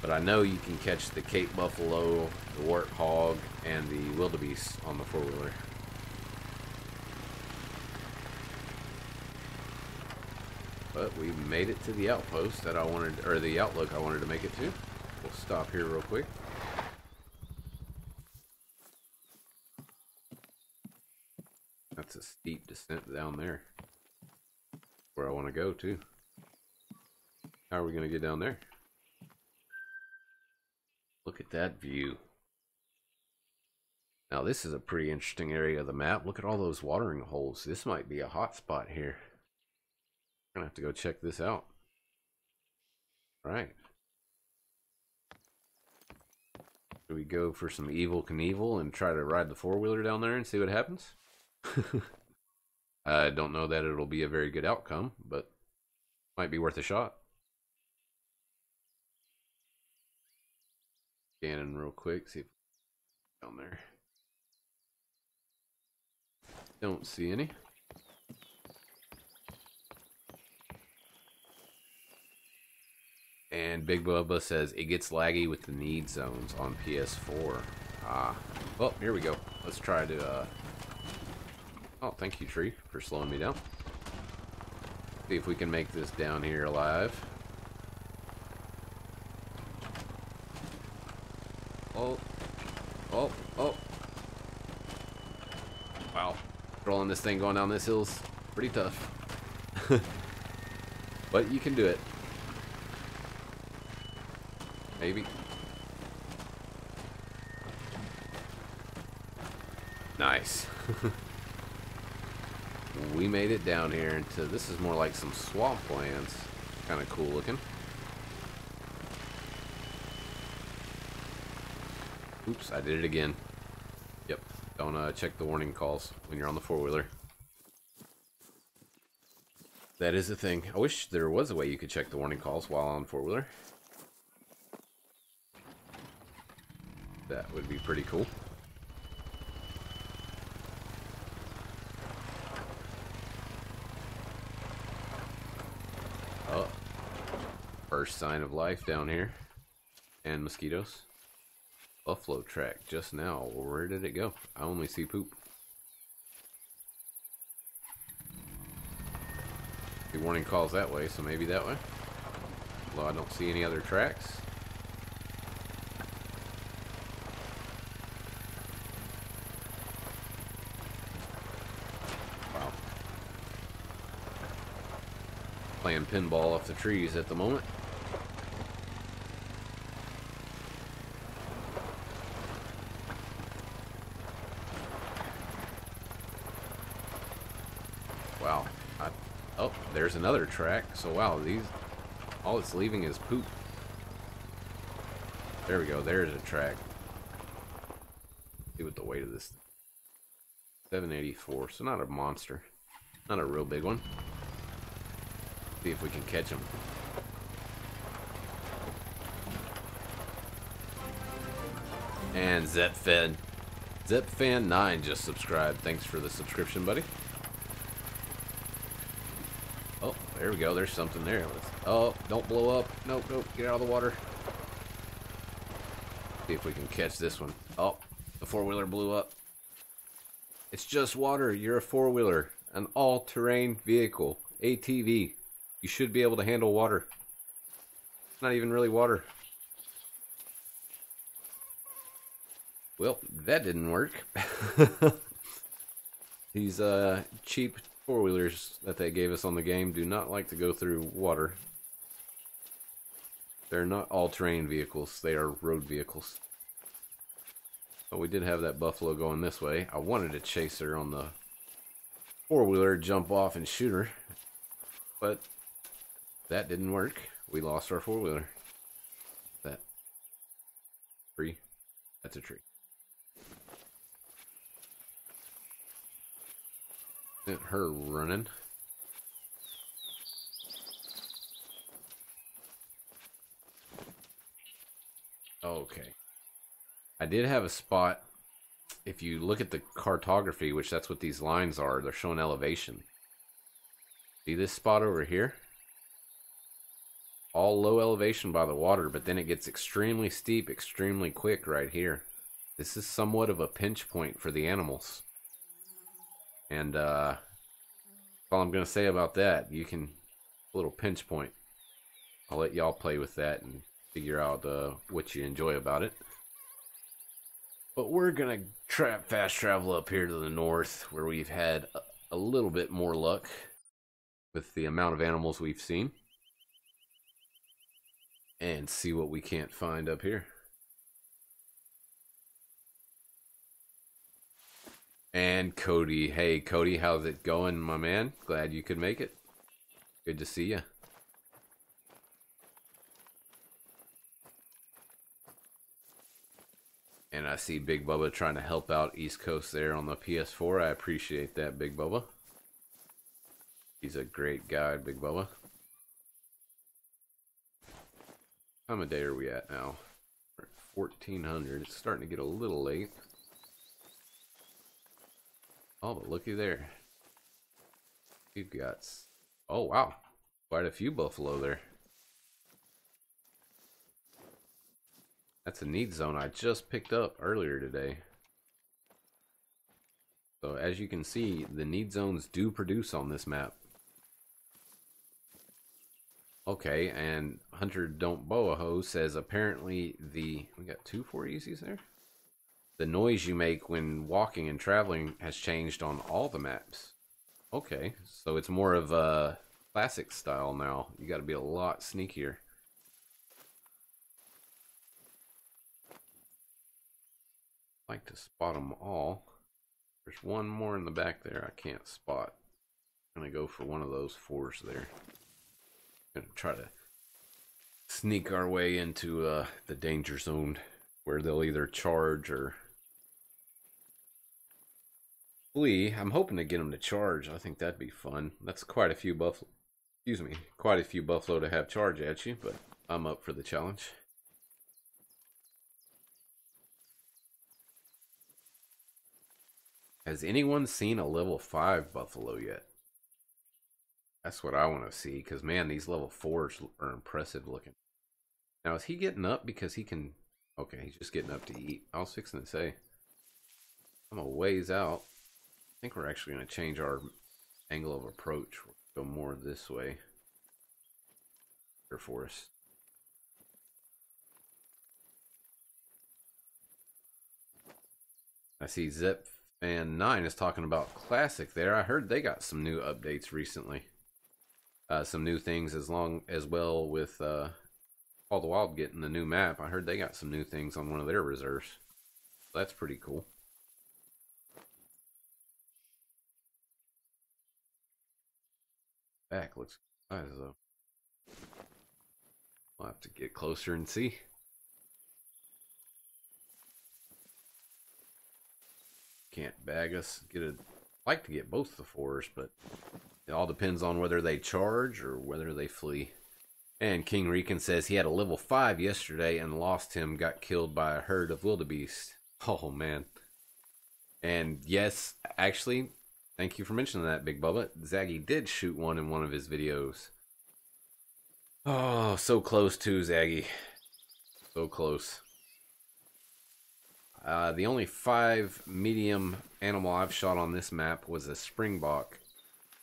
But I know you can catch the Cape Buffalo, the Warthog, and the Wildebeest on the four-wheeler. But we made it to the outpost that I wanted, or the outlook I wanted to make it to. We'll stop here real quick. That's a steep descent down there. Where I want to go to. How are we going to get down there? Look at that view. Now this is a pretty interesting area of the map. Look at all those watering holes. This might be a hot spot here. I'm gonna have to go check this out. All right. Do we go for some Evel Knievel and try to ride the four-wheeler down there and see what happens? I don't know that it'll be a very good outcome, but might be worth a shot. Scanning real quick, see if down there. Don't see any. And Big Bubba says it gets laggy with the need zones on PS4. Ah, well, here we go. Let's try to. Oh, thank you, Tree, for slowing me down. See if we can make this down here alive. Oh, oh, oh. Wow. Rolling this thing going down this hill's pretty tough. But you can do it. Maybe. Nice. We made it down here into, this is more like some swamplands. Kind of cool looking. Oops, I did it again. Yep, don't check the warning calls when you're on the four-wheeler. That is a thing. I wish there was a way you could check the warning calls while on four-wheeler. That would be pretty cool. Oh, first sign of life down here. And mosquitoes. Buffalo track just now. Where did it go? I only see poop. The warning calls that way, so maybe that way. Although I don't see any other tracks. Wow. Playing pinball off the trees at the moment. Wow. Oh, there's another track. So wow, these, all it's leaving is poop. There we go. There's a track. See what the weight of this. 784. So not a monster. Not a real big one. See if we can catch them. And ZepFan9 just subscribed. Thanks for the subscription, buddy. Oh, there we go. There's something there. Oh, don't blow up. Nope, nope. Get out of the water. See if we can catch this one. Oh, the four-wheeler blew up. It's just water. You're a four-wheeler. An all-terrain vehicle. ATV. You should be able to handle water. It's not even really water. Well, that didn't work. These cheap four-wheelers that they gave us on the game do not like to go through water. They're not all-terrain vehicles. They are road vehicles. But we did have that buffalo going this way. I wanted to chase her on the four-wheeler, jump off and shoot her. But that didn't work. We lost our four-wheeler. That tree? That's a tree. Isn't her running? Okay. I did have a spot. If you look at the cartography, which that's what these lines are, they're showing elevation. See this spot over here? All low elevation by the water, but then it gets extremely steep, extremely quick right here. This is somewhat of a pinch point for the animals. And that's all I'm going to say about that. You can, a little pinch point. I'll let y'all play with that and figure out what you enjoy about it. But we're going to fast travel up here to the north, where we've had a little bit more luck with the amount of animals we've seen. And see what we can't find up here. And Cody. Hey, Cody, how's it going, my man? Glad you could make it. Good to see you. And I see Big Bubba trying to help out East Coast there on the PS4. I appreciate that, Big Bubba. He's a great guy, Big Bubba. What time of day are we at now? We're at 1400. It's starting to get a little late. Oh, but looky there. We've got... Oh, wow. Quite a few buffalo there. That's a need zone I just picked up earlier today. So as you can see, the need zones do produce on this map. Okay, and Hunter Don't Boa Ho says apparently we got 2 4-easies there? The noise you make when walking and traveling has changed on all the maps. Okay, so it's more of a classic style now. You got to be a lot sneakier. I like to spot them all. There's one more in the back there I can't spot. I'm going to go for one of those 4s there. Gonna try to sneak our way into the danger zone where they'll either charge or flee. I'm hoping to get them to charge. I think that'd be fun. That's quite a few buffalo. Excuse me, quite a few buffalo to have charge at you, but I'm up for the challenge. Has anyone seen a level 5 buffalo yet? That's what I want to see, because, man, these level 4s are impressive looking. Now, is he getting up because he can... Okay, he's just getting up to eat. I was fixing to say, I'm a ways out. I think we're actually going to change our angle of approach. We'll go more this way. Here for us. I see ZepFan9 is talking about Classic there. I heard they got some new updates recently. Some new things as well with All the Wild getting the new map. I heard they got some new things on one of their reserves. So that's pretty cool. Back looks nice though. We'll have to get closer and see. Can't bag us. Like to get both the 4s, but it all depends on whether they charge or whether they flee. And King Rican says he had a level 5 yesterday and lost him, got killed by a herd of wildebeest. Oh, man. And yes, actually, thank you for mentioning that, Big Bubba. Zaggy did shoot one in one of his videos. Oh, so close too, Zaggy. So close. The only 5 medium animal I've shot on this map was a springbok.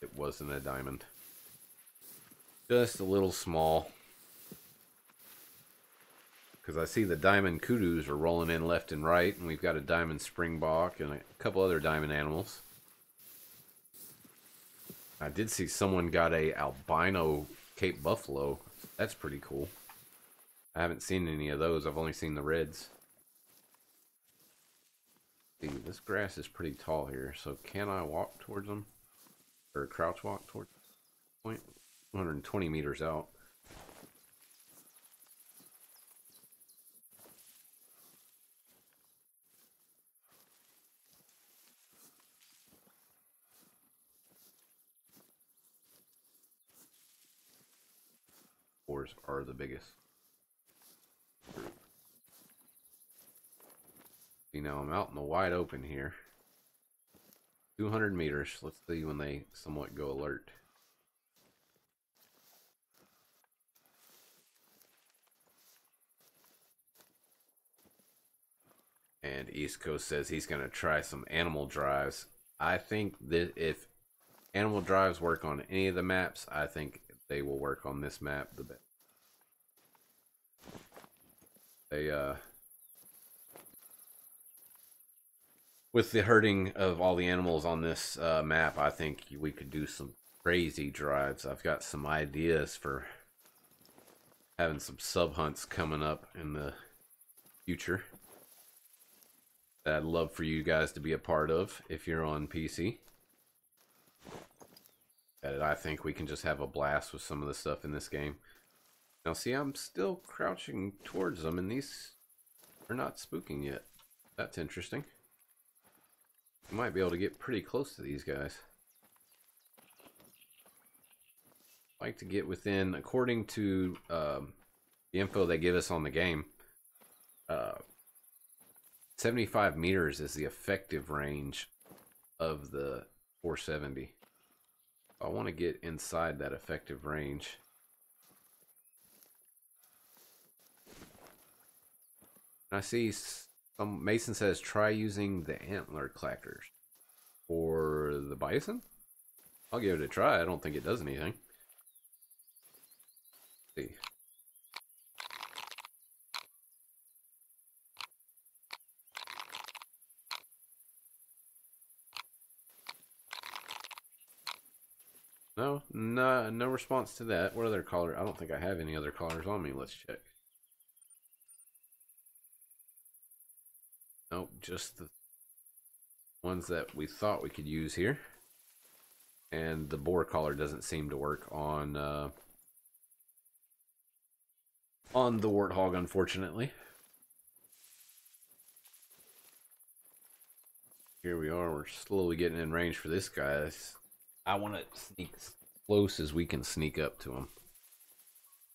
It wasn't a diamond. Just a little small. Because I see the diamond kudus are rolling in left and right, and we've got a diamond springbok and a couple other diamond animals. I did see someone got a albino Cape Buffalo. That's pretty cool. I haven't seen any of those. I've only seen the reds. See, this grass is pretty tall here, so can I walk towards them? Or crouch walk towards the point? 120 meters out. Fours are the biggest. See, now I'm out in the wide open here. 200 meters. Let's see when they somewhat go alert. And East Coast says he's going to try some animal drives. I think that if animal drives work on any of the maps, I think they will work on this map the best. With the herding of all the animals on this map, I think we could do some crazy drives. I've got some ideas for having some sub hunts coming up in the future that I'd love for you guys to be a part of if you're on PC. That I think we can just have a blast with some of the stuff in this game. Now see, I'm still crouching towards them and these are not spooking yet. That's interesting. I might be able to get pretty close to these guys. I like to get within, according to the info they give us on the game, 75 meters is the effective range of the 470. I want to get inside that effective range. I see some Mason says try using the antler clackers for the bison. I'll give it a try. I don't think it does anything. Let's see. No response to that. What other collar? I don't think I have any other collars on me. Let's check. Nope, just the ones that we thought we could use here. And the boar collar doesn't seem to work on the warthog, unfortunately. Here we are. We're slowly getting in range for this guy. I want to sneak as close as we can sneak up to him.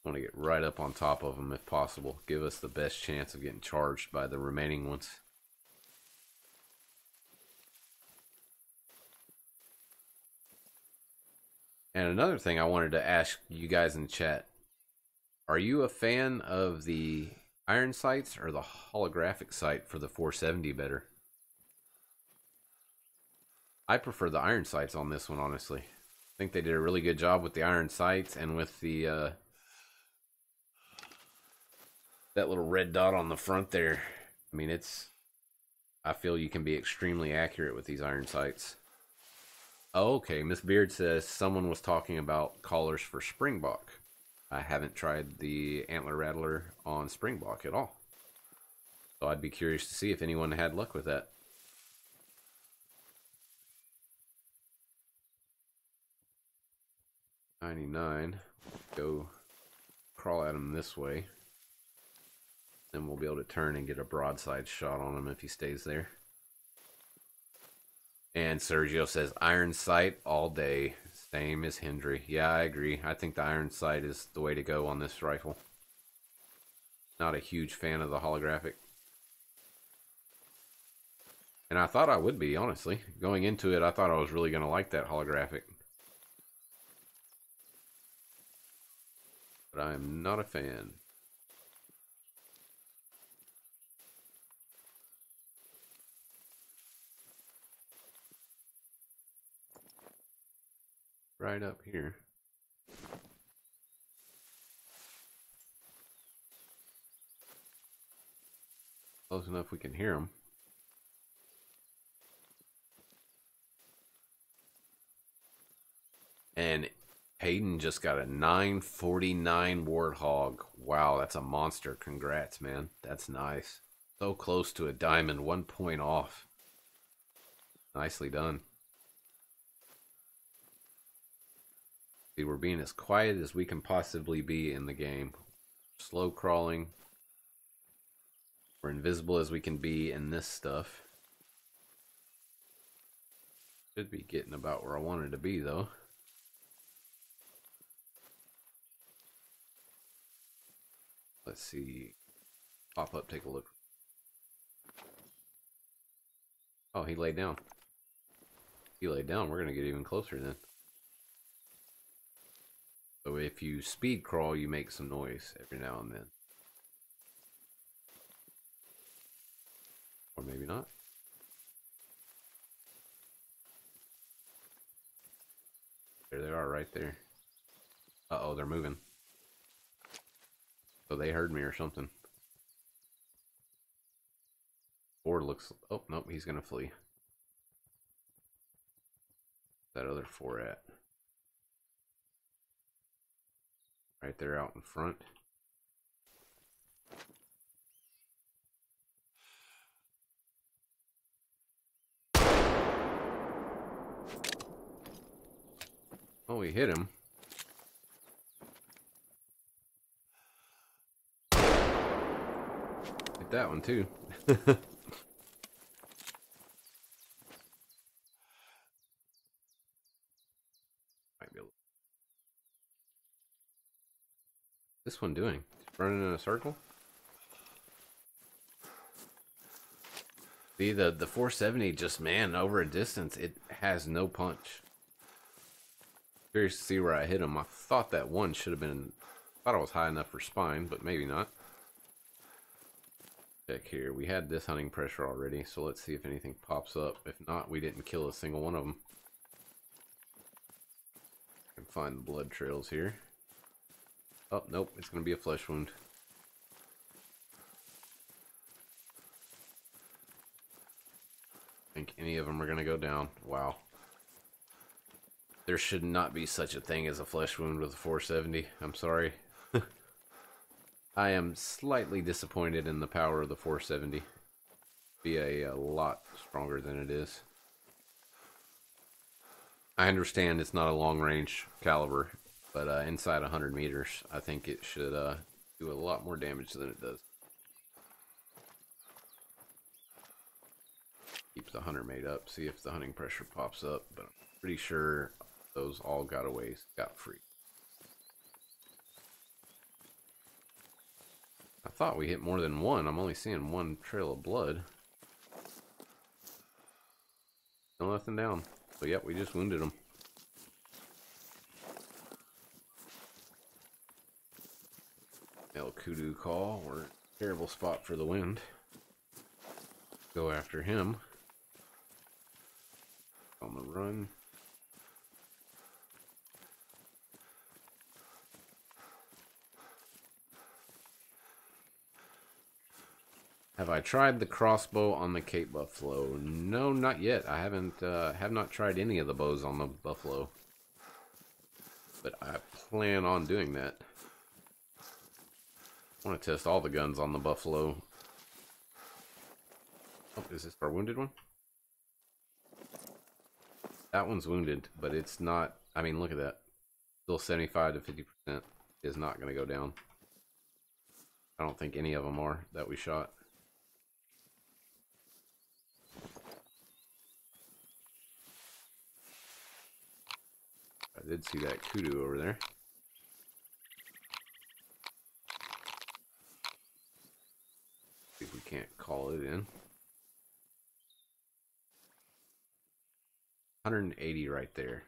I want to get right up on top of him if possible. Give us the best chance of getting charged by the remaining ones. And another thing I wanted to ask you guys in the chat. Are you a fan of the iron sights or the holographic sight for the 470 better? I prefer the iron sights on this one, honestly. I think they did a really good job with the iron sights and with the that little red dot on the front there. I mean, I feel you can be extremely accurate with these iron sights. Oh, okay, Miss Beard says someone was talking about collars for Springbok. I haven't tried the Antler Rattler on Springbok at all. So I'd be curious to see if anyone had luck with that. $99. Go crawl at him this way. Then we'll be able to turn and get a broadside shot on him if he stays there. And Sergio says iron sight all day. Same as Hendry. Yeah, I agree. I think the iron sight is the way to go on this rifle. Not a huge fan of the holographic. And I thought I would be, honestly. Going into it, I thought I was really going to like that holographic. But I'm not a fan. Right up here. Close enough we can hear them. And Hayden just got a 949 Warthog. Wow, that's a monster. Congrats, man. That's nice. So close to a diamond, 1 point off. Nicely done. See, we're being as quiet as we can possibly be in the game. Slow crawling. We're invisible as we can be in this stuff. Should be getting about where I wanted to be, though. Let's see. Pop up, take a look. Oh, he laid down. He laid down. We're going to get even closer then. So if you speed crawl, you make some noise every now and then. Or maybe not. There they are right there. Uh-oh, they're moving. So they heard me or something. Four looks... Oh, nope, he's going to flee. That other four at? Right there out in front. Oh, we hit him. Hit that one too. Might be able... What's this one doing? Running in a circle? See, the 470 just, man, over a distance, it has no punch. Curious to see where I hit him. I thought that one should have been... I thought I was high enough for spine, but maybe not. Check here. We had this hunting pressure already, so let's see if anything pops up. If not, we didn't kill a single one of them. I can find the blood trails here. Oh, nope. It's going to be a flesh wound. I think any of them are going to go down. Wow. There should not be such a thing as a flesh wound with a 470. I'm sorry. I am slightly disappointed in the power of the 470. Be a lot stronger than it is. I understand it's not a long range caliber, but inside 100 meters, I think it should do a lot more damage than it does. Keeps the hunter mate up, see if the hunting pressure pops up, but I'm pretty sure those all got away scot-free. I thought we hit more than one. I'm only seeing one trail of blood. Still nothing down. So yep, we just wounded him. El Kudu call. We're in a terrible spot for the wind. Go after him. On the run. Have I tried the crossbow on the Cape Buffalo? No, not yet. I have not tried any of the bows on the Buffalo. But I plan on doing that. I want to test all the guns on the Buffalo. Oh, is this our wounded one? That one's wounded, but it's not... I mean, look at that. Still 75 to 50% is not going to go down. I don't think any of them are that we shot. I did see that kudu over there. See if we can't call it in. 180 right there.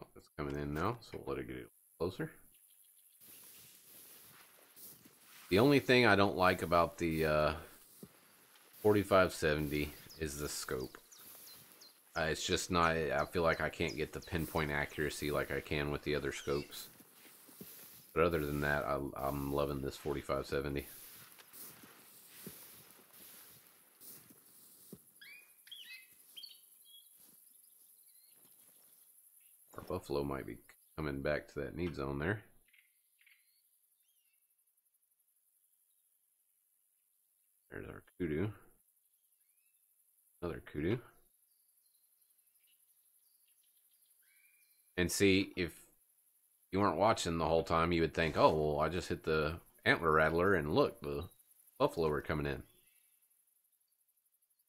Oh, it's coming in now, so we'll let it get closer. The only thing I don't like about the 4570 is the scope. It's just not, I feel like I can't get the pinpoint accuracy like I can with the other scopes. But other than that, I'm loving this 4570. Our Buffalo might be coming back to that need zone there. There's our kudu. Another kudu. And see, if you weren't watching the whole time, you would think, oh, well, I just hit the antler rattler and look, the buffalo are coming in.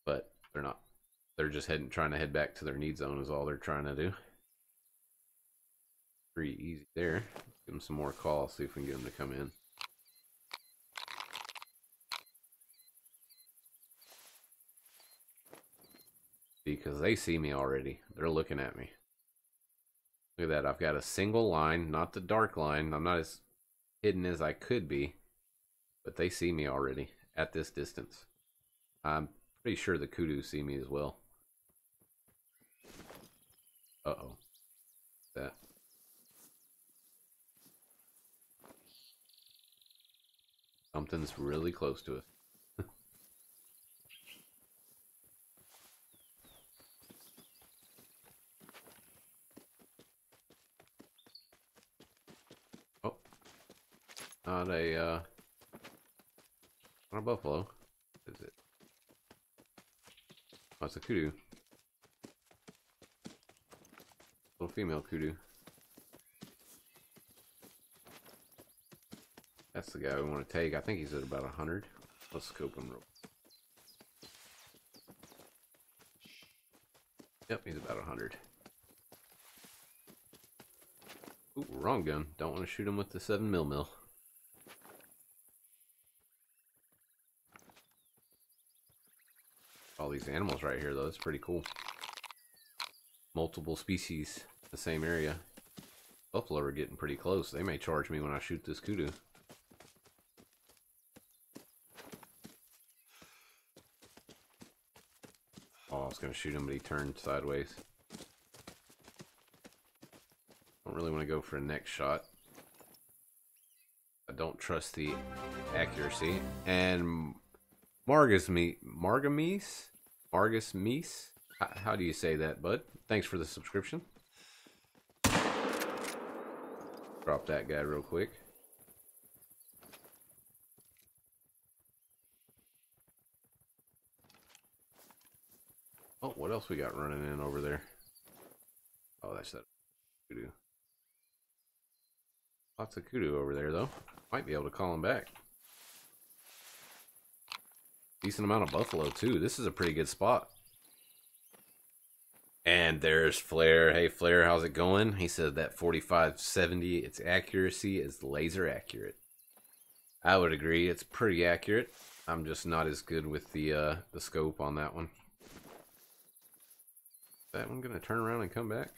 But they're not. They're just trying to head back to their need zone is all they're trying to do. Pretty easy there. Give them some more calls, see if we can get them to come in. Because they see me already. They're looking at me. Look at that. I've got a single line, not the dark line. I'm not as hidden as I could be. But they see me already at this distance. I'm pretty sure the kudu see me as well. Uh-oh. That. Something's really close to us. Oh. Not a buffalo. Is it? Oh, it's a kudu. Little female kudu. That's the guy we want to take. I think he's at about 100. Let's scope him real. Yep, he's about 100. Ooh, wrong gun. Don't want to shoot him with the 7mm. All these animals right here, though. It's pretty cool. Multiple species in the same area. Buffalo are getting pretty close. They may charge me when I shoot this kudu. Oh, I was going to shoot him, but he turned sideways. Don't really want to go for a neck shot. I don't trust the accuracy. And Margus Meese? How do you say that, bud? Thanks for the subscription. Drop that guy real quick. Oh, what else we got running in over there? Oh, that's that kudu. Lots of kudu over there, though. Might be able to call him back. Decent amount of buffalo, too. This is a pretty good spot. And there's Flair. Hey, Flair, how's it going? He said that 4570, its accuracy is laser accurate. I would agree. It's pretty accurate. I'm just not as good with the scope on that one. Is that one going to turn around and come back?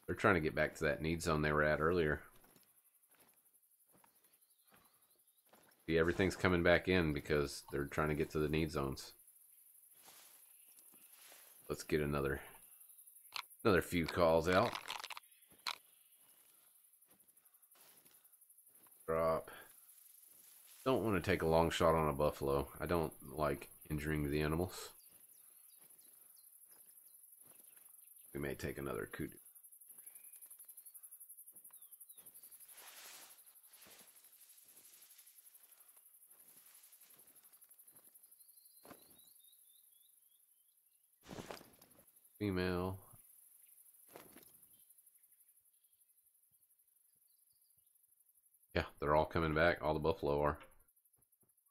They're trying to get back to that need zone they were at earlier. See, everything's coming back in because they're trying to get to the need zones. Let's get another few calls out. Drop. Don't want to take a long shot on a buffalo. I don't like injuring the animals. We may take another kudu. Female. Yeah, they're all coming back. All the buffalo are.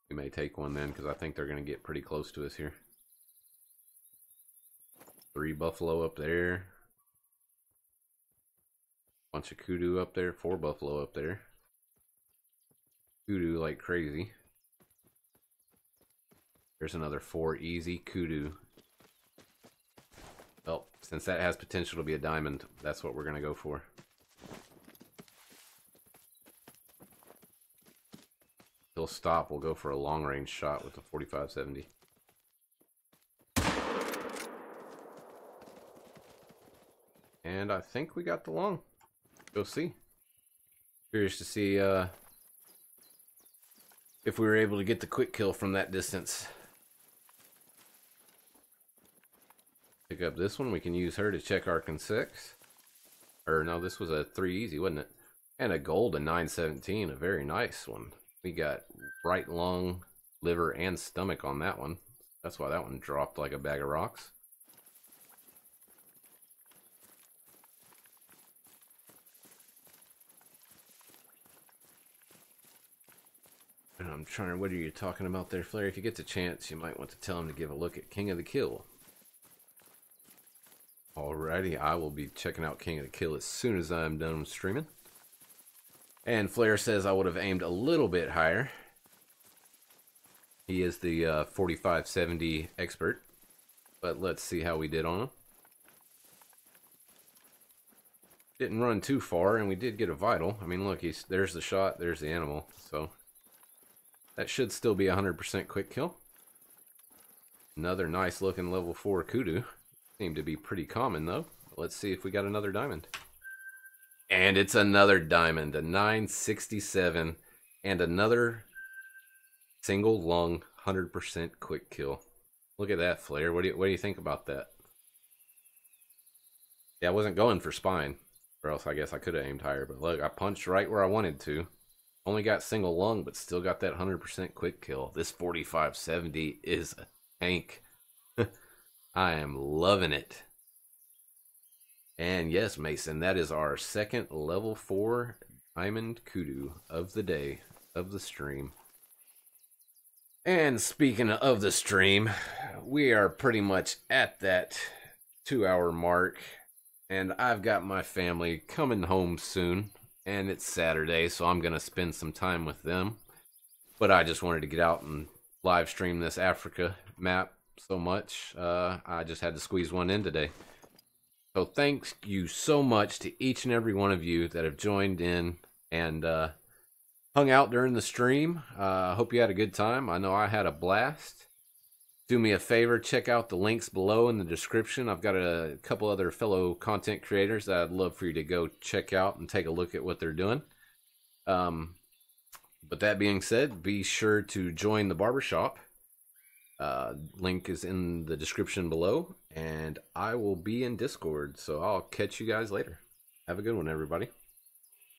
We may take one then, because I think they're going to get pretty close to us here. 3 buffalo up there. Bunch of kudu up there. 4 buffalo up there. Kudu like crazy. There's another 4 easy kudu. Well, since that has potential to be a diamond, that's what we're going to go for. He'll stop. We'll go for a long-range shot with the 4570. And I think we got the long. Go see. Curious to see if we were able to get the quick kill from that distance. Pick up this one. We can use her to check our consects. Or no, this was a 3 easy, wasn't it? And a gold, a 917, a very nice one. We got right lung, liver, and stomach on that one. That's why that one dropped like a bag of rocks. And I'm trying, what are you talking about there, Flair? If you get the chance, you might want to tell him to give a look at King of the Kill. Alrighty, I will be checking out King of the Kill as soon as I'm done streaming. And Flair says I would have aimed a little bit higher. He is the 4570 expert. But let's see how we did on him. Didn't run too far, and we did get a vital. I mean, look, there's the shot, there's the animal. So that should still be 100% quick kill. Another nice looking level 4 kudu. Seemed to be pretty common though. Let's see if we got another diamond. And it's another diamond, a 967, and another single lung 100% quick kill. Look at that flare. What do you think about that? Yeah, I wasn't going for spine, or else I guess I could have aimed higher. But look, I punched right where I wanted to. Only got single lung, but still got that 100% quick kill. This 4570 is a tank. I am loving it. And yes, Mason, that is our second level 4 diamond kudu of the day, of the stream. And speaking of the stream, we are pretty much at that 2-hour mark. And I've got my family coming home soon. And it's Saturday, so I'm going to spend some time with them. But I just wanted to get out and live stream this Africa map so much. I just had to squeeze one in today. So thank you so much to each and every one of you that have joined in and hung out during the stream. I hope you had a good time. I know I had a blast. Do me a favor, check out the links below in the description. I've got a couple other fellow content creators that I'd love for you to go check out and take a look at what they're doing. But that being said, be sure to join the barbershop. Link is in the description below, and I will be in Discord, so I'll catch you guys later. Have a good one, everybody.